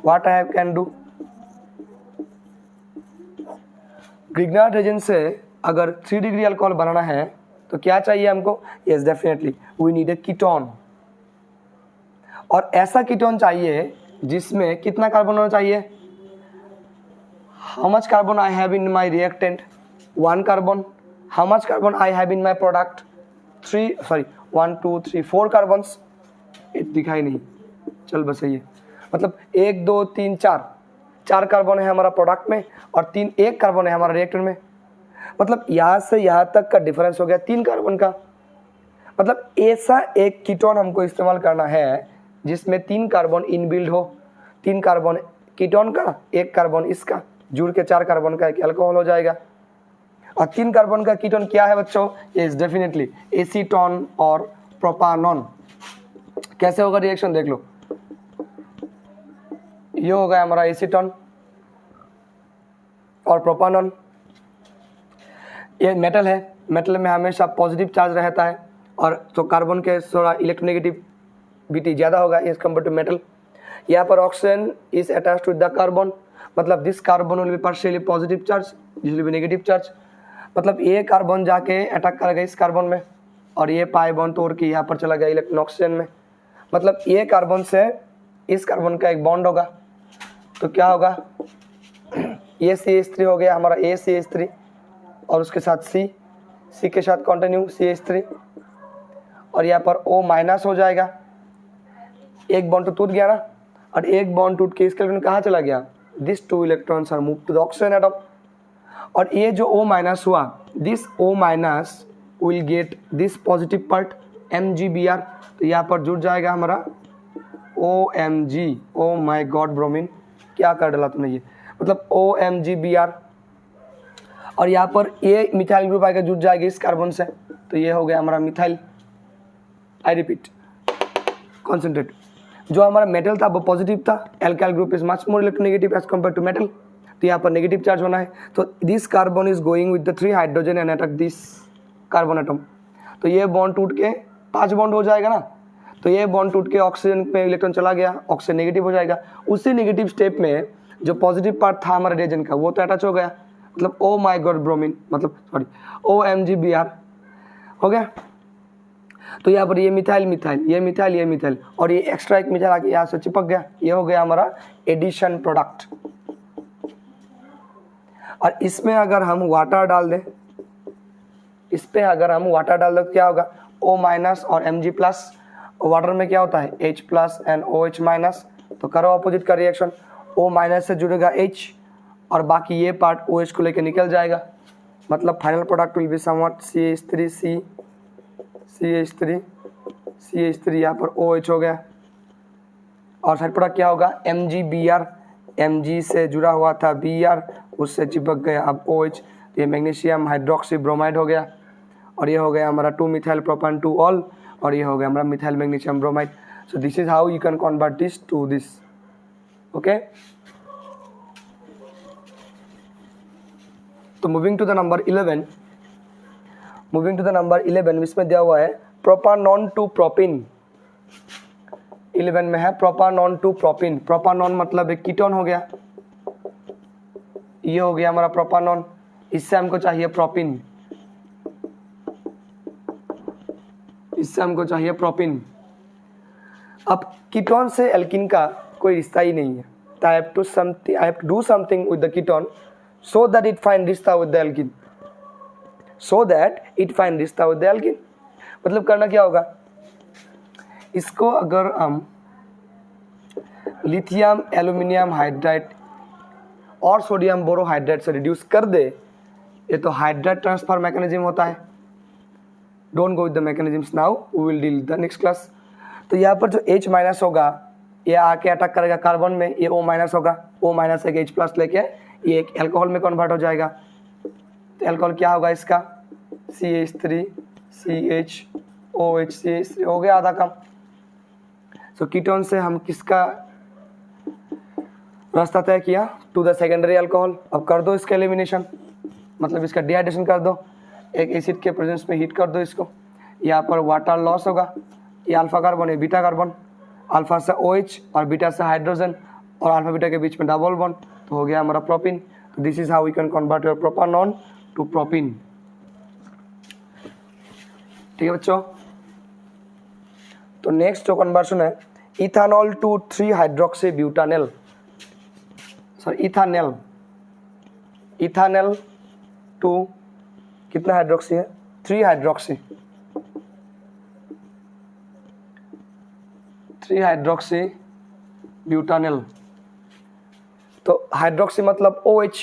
what I can do, Grignard agent से अगर 3 डिग्री अल्कोहल बनाना है तो क्या चाहिए हमको, yes definitely we need a ketone, और ऐसा कीटोन चाहिए जिसमें कितना कार्बन होना चाहिए, how much carbon I have in my reactant, 1 carbon, how much carbon I have in my product, 1 2 3 4 carbons, दिखाई नहीं, चल बस ये मतलब 1 2 3 4 कार्बन है हमारा प्रोडक्ट में और 1 कार्बन है हमारा रिएक्टर में, मतलब यहाँ से यहाँ तक का डिफरेंस हो गया 3 कार्बन का। मतलब ऐसा एक कीटोन हमको इस्तेमाल करना है जिसमें 3 कार्बन इनबिल्ड हो, 3 कार्बन कीटोन का, 1 कार्बन इसका, जुड़ के 4 कार्बन का एक अल्कोहल हो जाएगा। और 3 कार्बन का कीटोन क्या है बच्चों, यस डेफिनेटली एसीटोन और प्रोपानोन। कैसे होगा रिएक्शन देख लो, ये हो गया हमारा एसीटोन और प्रोपानोन। ये मेटल है, मेटल में हमेशा पॉजिटिव चार्ज रहता है और तो कार्बन के थोड़ा इलेक्ट्रोनेगेटिविटी ज़्यादा होगा एज कम्पेयर टू मेटल। यहाँ पर oxygen is attached to the carbon, मतलब this carbon will be partially positive charge, this will be negative charge, मतलब ये कार्बन जाके अटैक करेगा इस कार्बन में और ये पाई बॉन्ड तोड़ के यहाँ पर चला गया इलेक्ट्रॉन ऑक्सीजन में, मतलब ये कार्बन से इस कार्बन का एक बॉन्ड होगा तो क्या होगा, ये CH3 हो गया हमारा ACH3 और उसके साथ C के साथ कंटिन्यू CH3 और यहाँ पर O माइनस हो जाएगा, एक बॉन्ड तो टूट गया ना, और एक बॉन्ड टूट के इसके इलेक्ट्रॉन कहाँ चला गया, this 2 electrons are move to the oxygen atom, और ये जो O माइनस हुआ, this O minus will get this positive part MgBr, तो यहाँ पर जुड़ जाएगा हमारा OMg, oh my god bromine क्या कर डाला तुमने ये, मतलब OMgBr, और यहाँ पर ये मिथाइल ग्रुप आएगा जुड़ जाएगा इस कार्बन से, तो ये हो गया हमारा मिथाइल। आई रिपीट, कॉन्सेंट्रेट जो हमारा मेटल था वो पॉजिटिव था, alkyl group is much more electronegative as compare to metal, तो यहाँ पर नेगेटिव चार्ज होना है, तो this carbon is going with the 3 hydrogen and attack this carbon atom, तो ये बॉन्ड टूट के 5 बॉन्ड हो जाएगा ना, तो ये बॉन्ड टूट के ऑक्सीजन में इलेक्ट्रॉन चला गया, ऑक्सीजन नेगेटिव हो जाएगा, उसी नेगेटिव स्टेप में जो पॉजिटिव पार्ट था हमारे रिएजेंट का वो तो अटैच हो गया, मतलब ओ माई गॉड ब्रोमीन, मतलब सॉरी OMgBr हो गया। तो यहाँ पर ये मिथाइल मिथाइल, ये मिथाइल, ये मिथाइल, और ये एक्स्ट्रा एक मिथाइल आके यहाँ से चिपक गया, ये हो गया हमारा एडिशन प्रोडक्ट। और इसमें अगर हम वाटर डाल दें, इस पे अगर हम वाटर डाल दें तो क्या होगा, O माइनस और Mg प्लस, वाटर में क्या होता है H plus and OH minus, तो करो अपोजिट का रिएक्शन, O माइनस से जुड़ेगा H और बाकी ये पार्ट OH को लेकर निकल जाएगा, मतलब final product will be somewhat CH3 यहाँ पर OH हो गया, और साइड प्रोडक्ट क्या होगा MgBr, Mg से जुड़ा हुआ था Br, उससे चिपक गया अब OH, ये मैग्नीशियम हाइड्रोक्सी ब्रोमाइड हो गया, और ये हो गया हमारा 2 मिथाइल प्रोपान 2 ऑल, और ये हो गया हमारा methyl magnesium bromide. So this is how you can convert this to this. Okay, तो मूविंग टू द नंबर 11, इसमें दिया हुआ है प्रोपानॉन टू प्रोपिन। 11 में है प्रोपानॉन टू प्रोपिन। प्रोपानॉन मतलब एक कीटोन हो गया, ये हो गया हमारा प्रोपानॉन, इससे हमको चाहिए प्रोपिन, इससे हमको चाहिए प्रोपिन। अब कीटोन से एल्किन का कोई रिश्ता ही नहीं है, तो I have to do something with the ketone so that it find रिश्ता with the alkene, मतलब करना क्या होगा, इसको अगर हम लिथियम एल्यूमिनियम हाइड्राइड और सोडियम बोरोहाइड्राइड से रिड्यूस कर दे, ये तो हाइड्राइड ट्रांसफर मैकेनिज्म होता है, don't go with the mechanisms now, we will deal the next class. तो यहाँ पर जो H माइनस होगा ये आके अटैक करेगा कार्बन में, ये O माइनस होगा, O माइनस एक H प्लस लेके ये एक एल्कोहल में कन्वर्ट हो जाएगा, तो एल्कोहल क्या होगा इसका CH3 CH OH CH3 हो गया आधा कम। सो कीटोन से हम किसका रास्ता तय किया, टू द सेकेंडरी अल्कोहल। अब कर दो इसका एलिमिनेशन, मतलब इसका डिहाइड्रेशन कर दो, एक एसिड के प्रेजेंस में हीट कर दो इसको। यहाँ पर वाटर लॉस होगा, ये अल्फा कार्बन है बीटा कार्बन, अल्फा से OH और बीटा से हाइड्रोजन और अल्फा बीटा के बीच में डबल बॉन्ड, तो हो गया हमारा प्रोपिन। तो this is how we can convert your propanone to propyne. ठीक है बच्चों, तो नेक्स्ट जो कन्वर्शन है ethanol to 3 hydroxy butanal, sorry ethanal, ethanal to कितना हाइड्रोक्सी है, 3 हाइड्रोक्सी, 3 हाइड्रोक्सी ब्यूटानेल। तो हाइड्रोक्सी मतलब OH,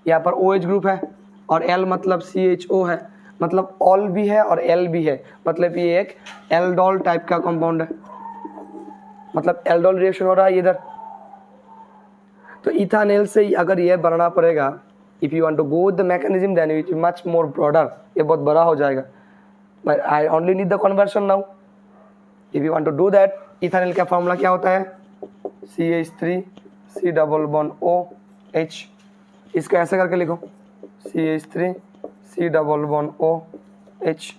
यहाँ पर OH ग्रुप है, और L मतलब CHO है, मतलब ऑल भी है और L भी है, मतलब ये एक एल्डोल टाइप का कंपाउंड है, मतलब एल्डोल रिएक्शन हो रहा है इधर। तो इथानेल से अगर ये बनना पड़ेगा, if you want to go the mechanism then it is much more broader, ये बहुत बड़ा हो जाएगा, but I only need the conversion now. If you want to do that, ethanal का फॉर्मूला क्या होता है, CH3 C double bond OH, इसका ऐसे करके लिखो CH3 C double bond OH।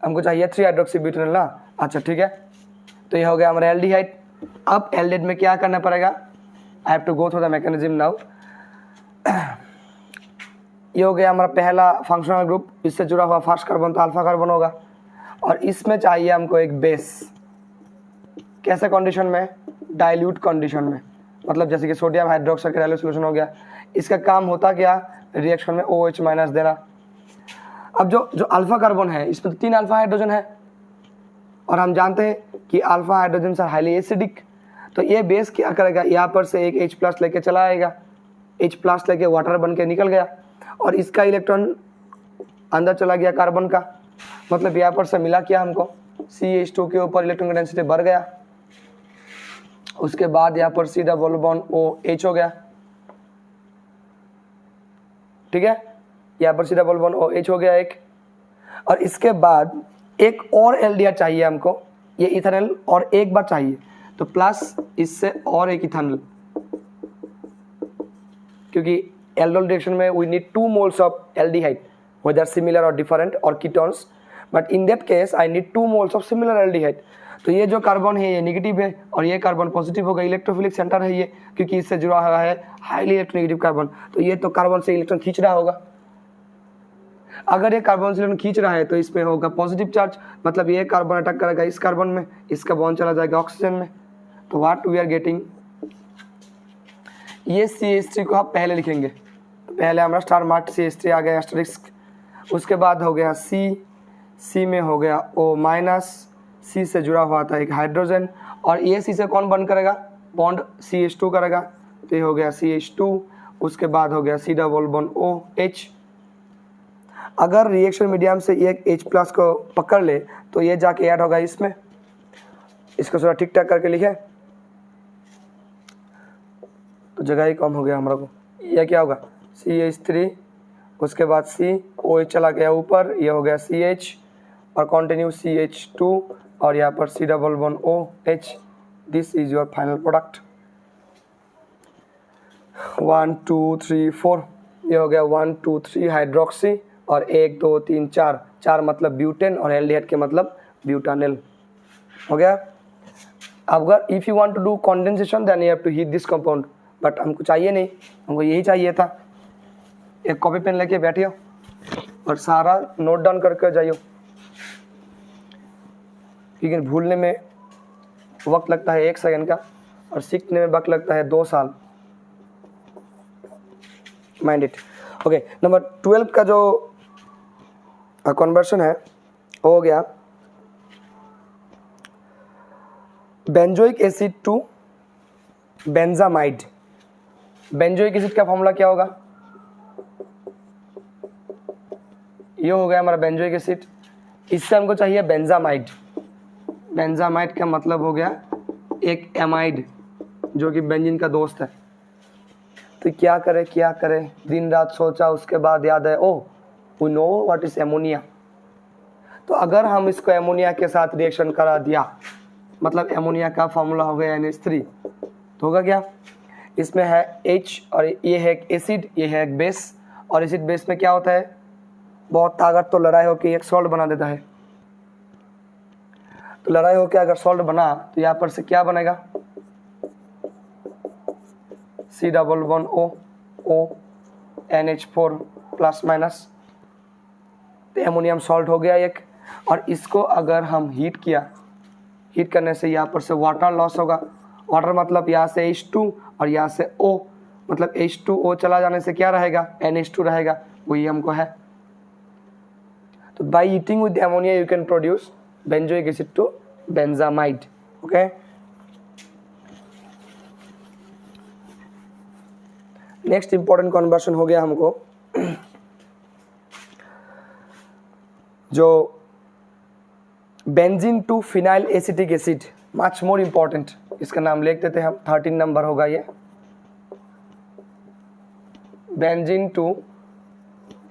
हमको चाहिए 3 हाइड्रोक्सी ब्यूटेनॉल ना, अच्छा ठीक है। तो ये हो गया हमारा एल्डिहाइड। अब एल्डिहाइड में क्या करना पड़ेगा, I have to go through the mechanism now. ये हो गया हमारा पहला फंक्शनल ग्रुप, इससे जुड़ा हुआ फर्स्ट कार्बन तो अल्फा कार्बन होगा, और इसमें चाहिए हमको एक बेस। कैसे कंडीशन में, डाइल्यूट कंडीशन में, मतलब जैसे कि सोडियम हाइड्रोक्साइड का डाइल्यूट सॉल्यूशन हो गया। इसका काम होता क्या, रिएक्शन में OH माइनस देना। अब जो अल्फा कार्बन है इसमें तो 3 अल्फा हाइड्रोजन है, और हम जानते हैं कि alpha hydrogen are highly acidic. तो ये बेस क्या करेगा, यहाँ पर से एक H+ लेके चला आएगा, H+ लेके वाटर बन के निकल गया, और इसका इलेक्ट्रॉन अंदर चला गया कार्बन का, मतलब यहाँ पर से मिला क्या हमको, CH2 के ऊपर इलेक्ट्रॉन का डेंसिटी बढ़ गया। उसके बाद यहाँ पर C डबल बॉन्ड OH हो गया, ठीक है, यहाँ पर C डबल बॉन्ड OH हो गया एक। और इसके बाद एक और एल्डिहाइड चाहिए हमको, ये इथानॉल और एक बार चाहिए, तो प्लस इससे और एक इथानॉल, क्योंकि एल्डोल रिएक्शन में we need 2 moles of aldehyde, whether similar or different or ketones, but in that case I need 2 moles of similar aldehyde। तो ये जो कार्बन है ये नेगेटिव है और ये कार्बन पॉजिटिव होगा, इलेक्ट्रोफिलिक सेंटर है ये, क्योंकि इससे जुड़ा हुआ है हाईली इलेक्ट्रोनेगेटिव कार्बन, तो ये तो कार्बन से इलेक्ट्रॉन खींच रहा होगा। अगर ये कार्बन से इलेक्ट्रॉन खींच रहा है तो इसमें होगा पॉजिटिव चार्ज, मतलब ये कार्बन अटैक करेगा इस कार्बन में, इसका बॉन्ड चला जाएगा ऑक्सीजन में। तो व्हाट वी आर गेटिंग, ये CH3 को आप पहले लिखेंगे, तो पहले हमारा स्टार मार्क CH3 आ गया एस्टरिस्क, उसके बाद हो गया C में हो गया O माइनस, C से जुड़ा हुआ था एक हाइड्रोजन, और ये C से कौन बंद करेगा, बॉन्ड CH2 करेगा, तो ये हो गया CH2, उसके बाद हो गया C डबल बॉन्ड OH। अगर रिएक्शन मीडियम से ये H+ को पकड़ ले तो ये जाके ऐड होगा इसमें, इसको थोड़ा ठीक ठाक करके लिखे, तो जगह ही कम हो गया हमारा को। यह क्या होगा, CH3, उसके बाद C, OH चला गया ऊपर, ये हो गया CH, और कंटिन्यू CH2, और यहाँ पर C double bond OH। This is your final product. 1 2 3 4, ये हो गया 1 2 3 हाइड्रोक्सी, और 1 2 3 4, 4 मतलब ब्यूटेन, और एल्डिहाइड के मतलब ब्यूटानेल हो गया। अब अगर if you want to do condensation then you have to heat this compound, but हमको चाहिए नहीं, हमको यही चाहिए था। एक कॉपी पेन लेके बैठियो और सारा नोट डाउन करके जाइयो, क्योंकि भूलने में वक्त लगता है 1 सेकंड का और सीखने में वक्त लगता है 2 साल। Mind it. ओके, नंबर 12 का जो कन्वर्शन है हो गया benzoic acid to benzamide. Benzoic acid का फॉर्मूला क्या होगा, ये हो गया हमारा बेंजोइक एसिड, इससे हमको चाहिए बेंजामाइड। बेंजामाइड का मतलब हो गया एक एमाइड जो कि बेंजीन का दोस्त है। तो क्या करे, दिन रात सोचा, उसके बाद याद है, oh we know what is ammonia. तो अगर हम इसको एमोनिया के साथ रिएक्शन करा दिया, मतलब एमोनिया का फॉर्मूला हो गया NH3, तो होगा क्या, इसमें है H और ये है एक एसिड, ये है एक बेस, और एसिड बेस में क्या होता है, बहुत ताकत, तो लड़ाई होकर एक सॉल्ट बना देता है। तो लड़ाई होकर अगर सॉल्ट बना तो यहाँ पर से क्या बनेगा, C++O O NH4 plus minus, तो एमोनियम सॉल्ट हो गया एक। और इसको अगर हम हीट किया, हीट करने से यहाँ पर से वाटर लॉस होगा। वाटर मतलब यहाँ से H2 और यहाँ से O, मतलब H2O चला जाने से क्या रहेगा, NH2 रहेगा, वही हमको है। तो by heating with ammonia you can produce benzoic acid to benzamide. Okay, next important conversion हो गया हमको जो benzene to phenyl acetic acid, much more important, इसका नाम लिख देते हैं हम, 13 नंबर होगा ये, benzene to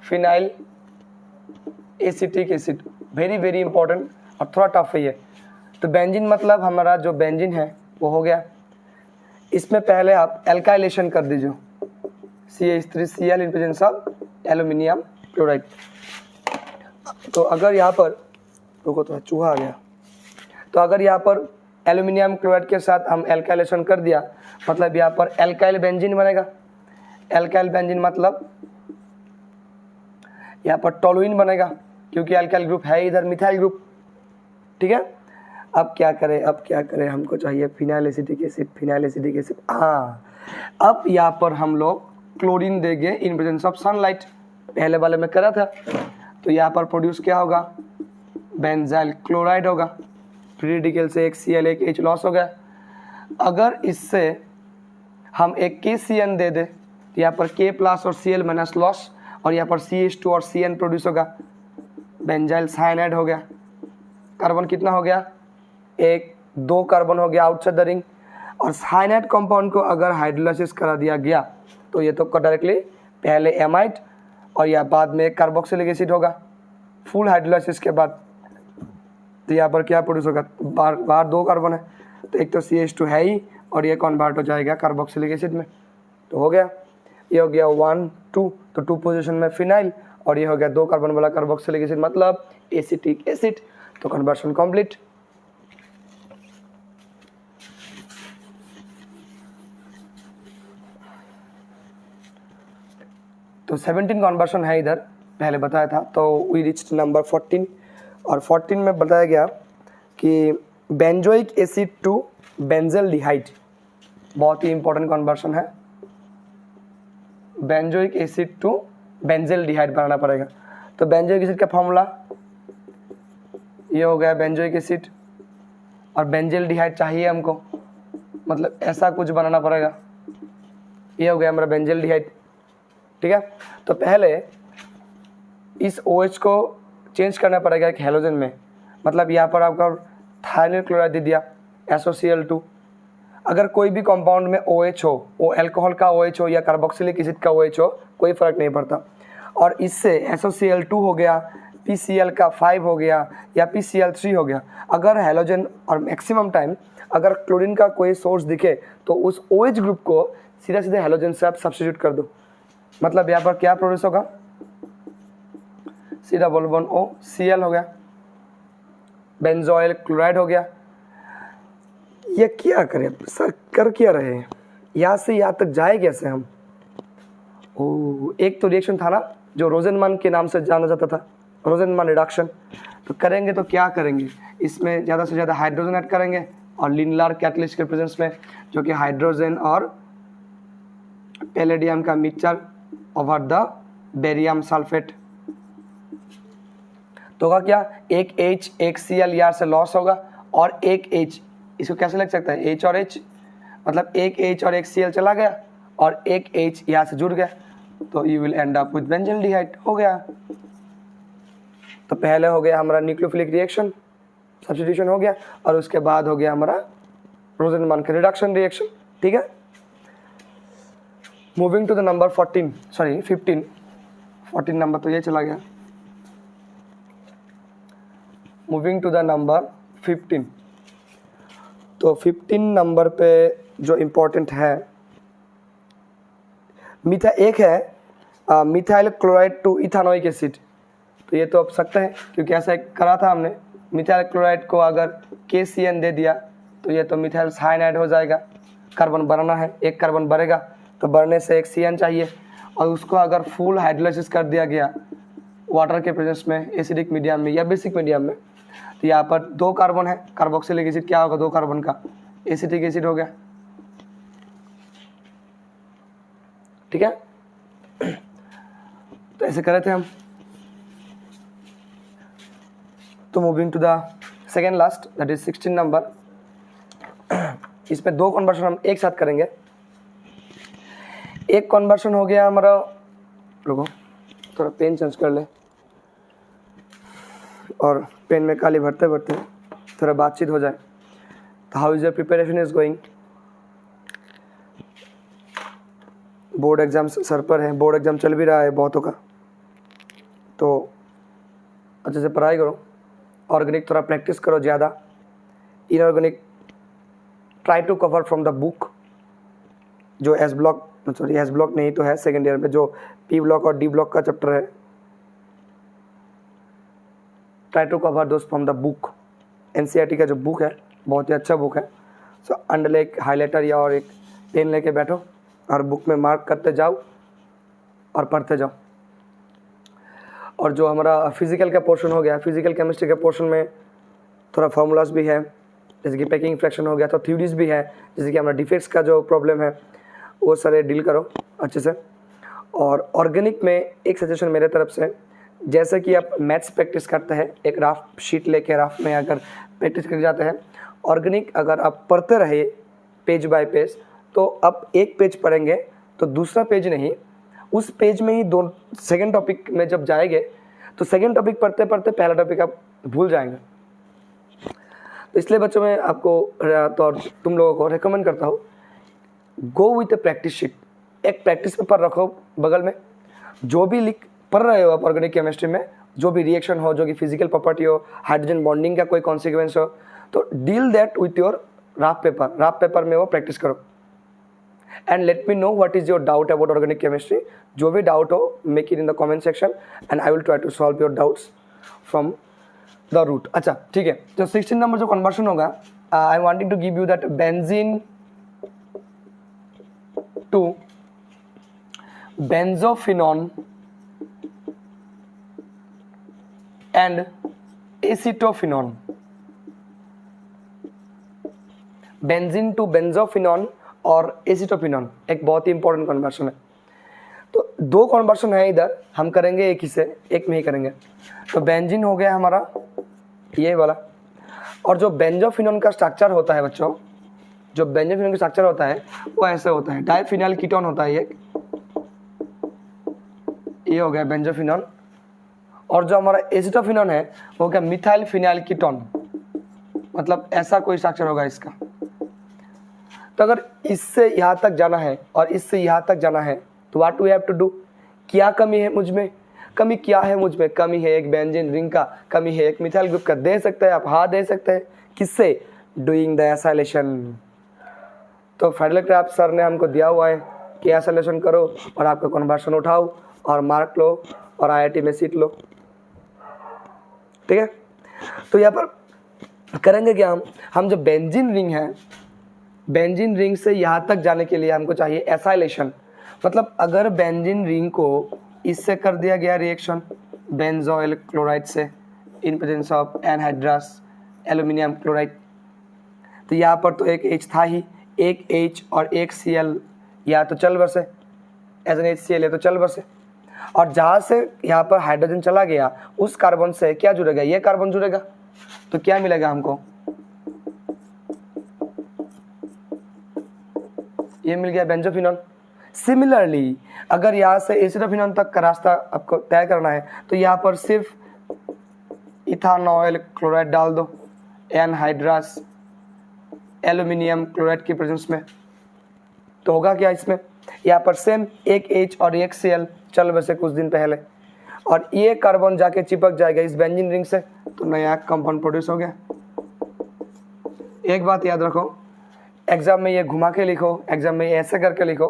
phenyl acetic acid, very very important और थोड़ा टफ है ये। तो बेंजीन मतलब हमारा जो बेंजीन है वो हो गया, इसमें पहले आप एल्काइलेशन कर दीजिए, CH3Cl in presence of aluminium chloride. तो अगर यहाँ पर, रुको थोड़ा चूहा आ गया, तो अगर यहाँ पर एल्यूमिनियम क्लोराइड के साथ हम एल्काइलेशन कर दिया, मतलब यहाँ पर एल्काइल बेंजीन बनेगा। एल्काइल बेंजीन मतलब यहाँ पर टोलुइन बनेगा, क्योंकि एल्काइल ग्रुप है इधर मिथाइल ग्रुप। ठीक है, अब क्या करें, हमको चाहिए phenyl acetic acid, phenyl acetic acid. हाँ, अब यहाँ पर हम लोग क्लोरीन देंगे इन प्रेजेंस ऑफ सनलाइट, पहले वाले में करा था। तो यहाँ पर प्रोड्यूस क्या होगा, बेंजाइल क्लोराइड होगा, फ्री रेडिकल से एक Cl एक H लॉस हो गया। अगर इससे हम एक KCN दे दे तो यहाँ पर K प्लस और Cl माइनस लॉस, और यहाँ पर CH2 और CN प्रोड्यूस होगा, बेंजाइल साइनाइड हो गया। कार्बन कितना हो गया, एक, 2 कार्बन हो गया आउटसाइड द रिंग। और साइनाइड कंपाउंड को अगर हाइड्रोलाइसिस करा दिया गया तो ये तो डायरेक्टली पहले एमाइड और या बाद में एक कार्बोक्सिलिक एसिड होगा, फुल हाइड्रोलाइसिस के बाद। तो यहाँ पर क्या प्रोड्यूस होगा, बाहर 2 कार्बन है, तो एक तो CH2 है ही, और ये कन्वर्ट हो जाएगा कार्बोक्सिलिक एसिड में। तो हो गया, ये हो गया 1 2, तो 2 पोजीशन में फिनाइल, और ये हो गया 2 कार्बन वाला कार्बोक्सिलिक एसिड, मतलब एसिटिक एसिड। तो कन्वर्शन कंप्लीट। तो 17 कन्वर्शन है इधर, पहले बताया था। तो वी रिच्ड नंबर 14, और 14 में बताया गया कि बेंजोइक एसिड टू बेंजल्डिहाइड, बहुत ही इंपॉर्टेंट कन्वर्शन है। बेंजोइक एसिड टू बेंजल्डिहाइड बनाना पड़ेगा। तो बेंजोइक एसिड का फॉर्मूला ये हो गया, बेंजोइक एसिड और बेंजल्डिहाइड चाहिए हमको, मतलब ऐसा कुछ बनाना पड़ेगा। ये हो गया हमारा बेंजल्डिहाइड। ठीक है, तो पहले इस OH को चेंज करना पड़ेगा एक हेलोजन में, मतलब यहाँ पर आपका थायनिल क्लोराइड दे दिया SOCl2। अगर कोई भी कंपाउंड में OH हो, वो अल्कोहल का OH हो या कार्बोक्सिलिक एसिड का OH हो, कोई फर्क नहीं पड़ता। और इससे SOCl2 हो गया, PCl का 5 हो गया या PCl3 हो गया। अगर हेलोजन और मैक्सिमम टाइम अगर क्लोरीन का कोई सोर्स दिखे तो उस OH ग्रुप को सीधा सीधे हेलोजन से आप सब्स्टिट्यूट कर दो, मतलब यहाँ पर क्या प्रोड्यूस होगा, C++O Cl हो गया, बेंजोइल क्लोराइड हो गया। ये क्या करें सर, कर क्या रहे हैं, यहाँ से यहाँ तक जाए कैसे हम। एक तो रिएक्शन था ना जो रोजेनमान के नाम से जाना जाता था, रोजेनमान रिडक्शन। तो करेंगे तो क्या करेंगे, इसमें ज़्यादा से ज़्यादा हाइड्रोजन ऐड करेंगे, और लिनलार कैटलिस्ट के प्रेजेंस में, जो कि हाइड्रोजन और पैलेडियम का mixture over the barium sulphate. तो होगा क्या, एक H एक Cl यहाँ से लॉस होगा, और एक H, इसको कैसे लिख सकते हैं, H और H, मतलब एक H और एक Cl चला गया और एक H यहाँ से जुड़ गया, तो you will and up with benzaldehyde. हो गया। तो पहले हो गया हमारा न्यूक्लियोफिलिक रिएक्शन, सब्स्टिट्यूशन हो गया, और उसके बाद हो गया हमारा रोजेनमान का रिडक्शन रिएक्शन। ठीक है, moving to the number 15 number तो ये चला गया। Moving to the number 15। तो 15 नंबर पे जो इम्पोर्टेंट है एक है methyl chloride to ethanoic acid. तो ये तो अब सकता है क्योंकि ऐसा एक करा था हमने, मिथाइल क्लोराइड को अगर KCN दे दिया तो ये तो मिथाइल साइनाइड हो जाएगा। कार्बन बढ़ना है, एक कार्बन बढ़ेगा तो बढ़ने से एक CN चाहिए, और उसको अगर फुल हाइड्रोलाइसिस कर दिया गया वाटर के प्रेजेंस में, एसिडिक मीडियम में या बेसिक मीडियम में, तो यहाँ पर 2 कार्बन है, कार्बोक्सिलिक एसिड क्या होगा 2 कार्बन का, एसिटिक एसिड हो गया। ठीक है, तो ऐसे करे थे हम। तो moving to the second last, that is 16 number. इसमें 2 कन्वर्शन हम एक साथ करेंगे। एक कन्वर्शन हो गया हमारा, रुको थोड़ा पेन चेंज कर ले, और पेन में काली भरते भरते थोड़ा बातचीत हो जाए। तो how is your preparation is going? Board exam sir पर है, बोर्ड एग्जाम चल भी रहा है बहुतों का, तो अच्छे से पढ़ाई करो। ऑर्गेनिक थोड़ा प्रैक्टिस करो ज़्यादा। Inorganic try to cover from the book. जो एस ब्लॉक नहीं तो है सेकेंड ईयर में, जो P ब्लॉक और D ब्लॉक का चैप्टर है, ट्राई टू कवर दोस्त फ्रॉम द बुक। NCERT का जो बुक है बहुत ही अच्छा बुक है। सो अंडरलाइन हाईलाइटर या और एक पेन लेके बैठो और बुक में मार्क करते जाओ और पढ़ते जाओ। और जो हमारा फिजिकल का पोर्शन हो गया, फिजिकल केमिस्ट्री के पोर्शन में थोड़ा फार्मूलाज भी है, जैसे कि पैकिंग फ्रैक्शन हो गया, तो थ्योरीज भी है, जैसे कि हमारा डिफेक्ट्स का जो प्रॉब्लम है वो सारे डील करो अच्छे से। और ऑर्गेनिक में एक सजेशन मेरे तरफ से, जैसे कि आप मैथ्स प्रैक्टिस करते हैं, एक राफ शीट लेके राफ में अगर प्रैक्टिस कर जाते हैं, ऑर्गेनिक अगर आप पढ़ते रहे पेज बाय पेज, तो आप एक पेज पढ़ेंगे तो दूसरा पेज नहीं, उस पेज में ही सेकेंड टॉपिक में जब जाएंगे तो सेकेंड टॉपिक पढ़ते पढ़ते पहला टॉपिक आप भूल जाएंगे। तो इसलिए बच्चों मैं आपको तो तुम लोगों को रेकमेंड करता हूँ, go with A practice sheet. एक प्रैक्टिस पेपर रखो बगल में, जो भी पढ़ रहे हो आप ऑर्गेनिक केमिस्ट्री में, जो भी रिएक्शन हो, जो कि फिजिकल प्रॉपर्टी हो, हाइड्रोजन बॉन्डिंग का कोई कॉन्सिक्वेंस हो, तो deal that with your rough paper में वो प्रैक्टिस करो। And let me know what is your doubt about organic chemistry. जो भी डाउट हो make it in the comment section and I will try to solve your doubts from the root. अच्छा ठीक है, तो 16 नंबर जो conversion होगा, I am wanting to give you that benzene to benzophenone and acetophenone. Benzene to benzophenone और acetophenone एक बहुत ही इंपॉर्टेंट कन्वर्शन है। तो 2 कन्वर्शन है इधर, हम करेंगे एक ही से, एक में ही करेंगे। तो बेंजीन हो गया हमारा ये वाला, और जो बेंजोफिनॉन का स्ट्रक्चर होता है बच्चों, जो बेंजोफिनॉन का स्ट्रक्चर होता है वो ऐसे होता है, डाइफिनाइल कीटोन होता है ये हो गया बेंजोफिनॉन। और जो हमारा एसिटोफिनॉन है वो क्या, मिथाइल फिनाइल कीटोन, मतलब ऐसा कोई स्ट्रक्चर होगा इसका। तो अगर इससे यहाँ तक जाना है और इससे यहाँ तक जाना है तो what we have to do, क्या कमी है मुझ में, कमी क्या है मुझ में, कमी है एक बेंजीन रिंग का, कमी है एक मिथाइल ग्रुप का। दे सकते हैं आप, हाँ दे सकते हैं, किससे, डूइंग द एसाइलेशन। तो फेडरल क्राफ्ट सर ने हमको दिया हुआ है कि एसाइलेशन करो और आपका कन्वर्शन उठाओ और मार्क लो और IIT में सीट लो। ठीक है, तो यहाँ पर करेंगे क्या, हम जो बेंजीन रिंग है, बेंजीन रिंग से यहाँ तक जाने के लिए हमको चाहिए एसाइलेशन। मतलब अगर बेंजीन रिंग को इससे कर दिया गया रिएक्शन बेंजोइल क्लोराइड से इन presence of anhydrous aluminium chloride, तो यहाँ पर तो एक H था ही, एक H और एक Cl, या तो चल बसे एज एन HCl है तो चल बसे। और जहाँ से यहाँ पर हाइड्रोजन चला गया उस कार्बन से क्या जुड़ेगा, ये कार्बन जुड़ेगा, तो क्या मिलेगा हमको, ये मिल गया बेंजोफिनॉन। सिमिलरली अगर यहाँ से एसिटोफिनॉन तक का रास्ता आपको तय करना है तो यहाँ पर सिर्फ इथानॉइल क्लोराइड डाल दो एनहाइड्रस एल्यूमिनियम क्लोराइड की प्रेजेंस में, तो होगा क्या इसमें, यहाँ पर सेम एक H और एक Cl चल बसे कुछ दिन पहले, और ये कार्बन जाके चिपक जाएगा इस बेंजीन रिंग से, तो नया कंपाउंड प्रोड्यूस हो गया। एक बात याद रखो, एग्जाम में ये घुमा के लिखो, एग्जाम में ऐसे करके लिखो,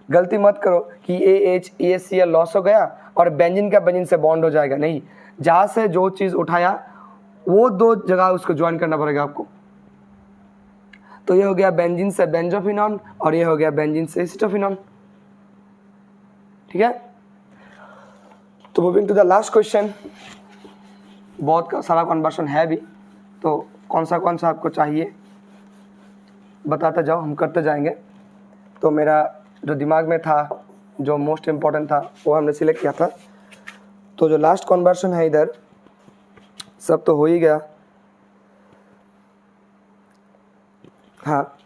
गलती मत करो कि AHCl लॉस हो गया और बेंजीन का बेंजीन से बॉन्ड हो जाएगा। नहीं, जहाँ से जो चीज़ उठाया वो 2 जगह उसको ज्वाइन करना पड़ेगा आपको। तो ये हो गया बेंजीन से बेंजोफिनॉन और ये हो गया बेंजीन से एसिटोफिनॉन। ठीक है, तो moving to the last question. बहुत सारा कन्वर्शन है भी, तो कौन सा आपको चाहिए बताते जाओ, हम करते जाएंगे। तो मेरा जो दिमाग में था, जो मोस्ट इम्पॉर्टेंट था, वो हमने सिलेक्ट किया था। तो जो लास्ट कन्वर्शन है इधर, सब तो हो ही गया। हाँ,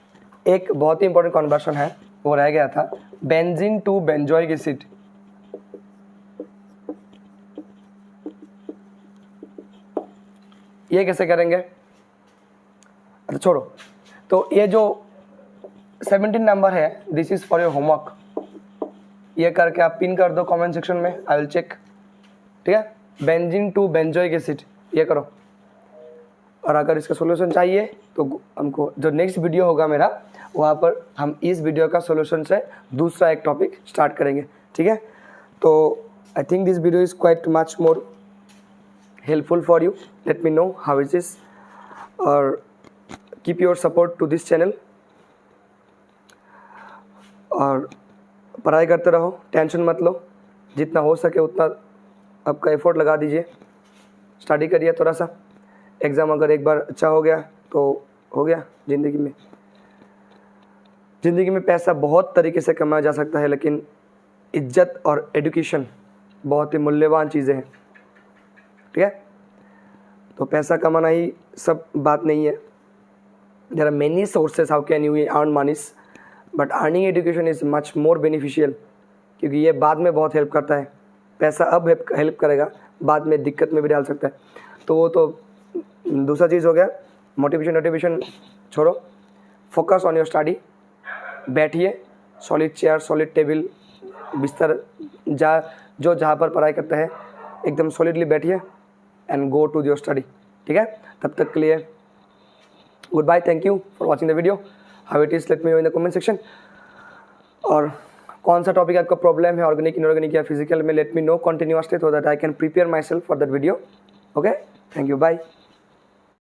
एक बहुत ही इंपॉर्टेंट कन्वर्शन है, वो रह गया था, बेंजीन टू बेंजोइक एसिड। ये कैसे करेंगे? अच्छा छोड़ो, तो ये जो 17 नंबर है, this is for your homework. ये करके आप पिन कर दो कमेंट सेक्शन में, आई विल चेक। ठीक है, बेंजीन टू बेंजोइक एसिड, ये करो। और अगर इसका सॉल्यूशन चाहिए तो हमको जो नेक्स्ट वीडियो होगा मेरा, वहाँ पर हम इस वीडियो का सॉल्यूशन से दूसरा एक टॉपिक स्टार्ट करेंगे। ठीक है, तो I think this video is quite much more helpful for you. Let me know how is this, or keep your support to this channel। और पढ़ाई करते रहो, टेंशन मत लो, जितना हो सके उतना आपका एफर्ट लगा दीजिए, स्टडी करिए थोड़ा सा। एग्ज़ाम अगर एक बार अच्छा हो गया तो हो गया। ज़िंदगी में पैसा बहुत तरीके से कमाया जा सकता है, लेकिन इज्जत और एजुकेशन बहुत ही मूल्यवान चीज़ें हैं। ठीक है, तो पैसा कमाना ही सब बात नहीं है। There are many sources how can you earn moneys, but earning education is much more beneficial, क्योंकि ये बाद में बहुत हेल्प करता है। पैसा अब हेल्प करेगा, बाद में दिक्कत में भी डाल सकता है। तो वो तो दूसरा चीज़ हो गया। मोटिवेशन छोड़ो, फोकस ऑन योर स्टडी। बैठिए, सॉलिड चेयर, सॉलिड टेबल, बिस्तर, जहाँ पर पढ़ाई करते हैं एकदम सॉलिडली बैठिए and go to your study। ठीक है, तब तक के लिए good bye, thank you for watching the video. How it is let me know in the comment section. और कौन सा टॉपिक आपका प्रॉब्लम है, ऑर्गेनिक, इनऑर्गेनिक या फिजिकल में, let me know continuously, so that I can prepare myself for that video. Okay, thank you, bye.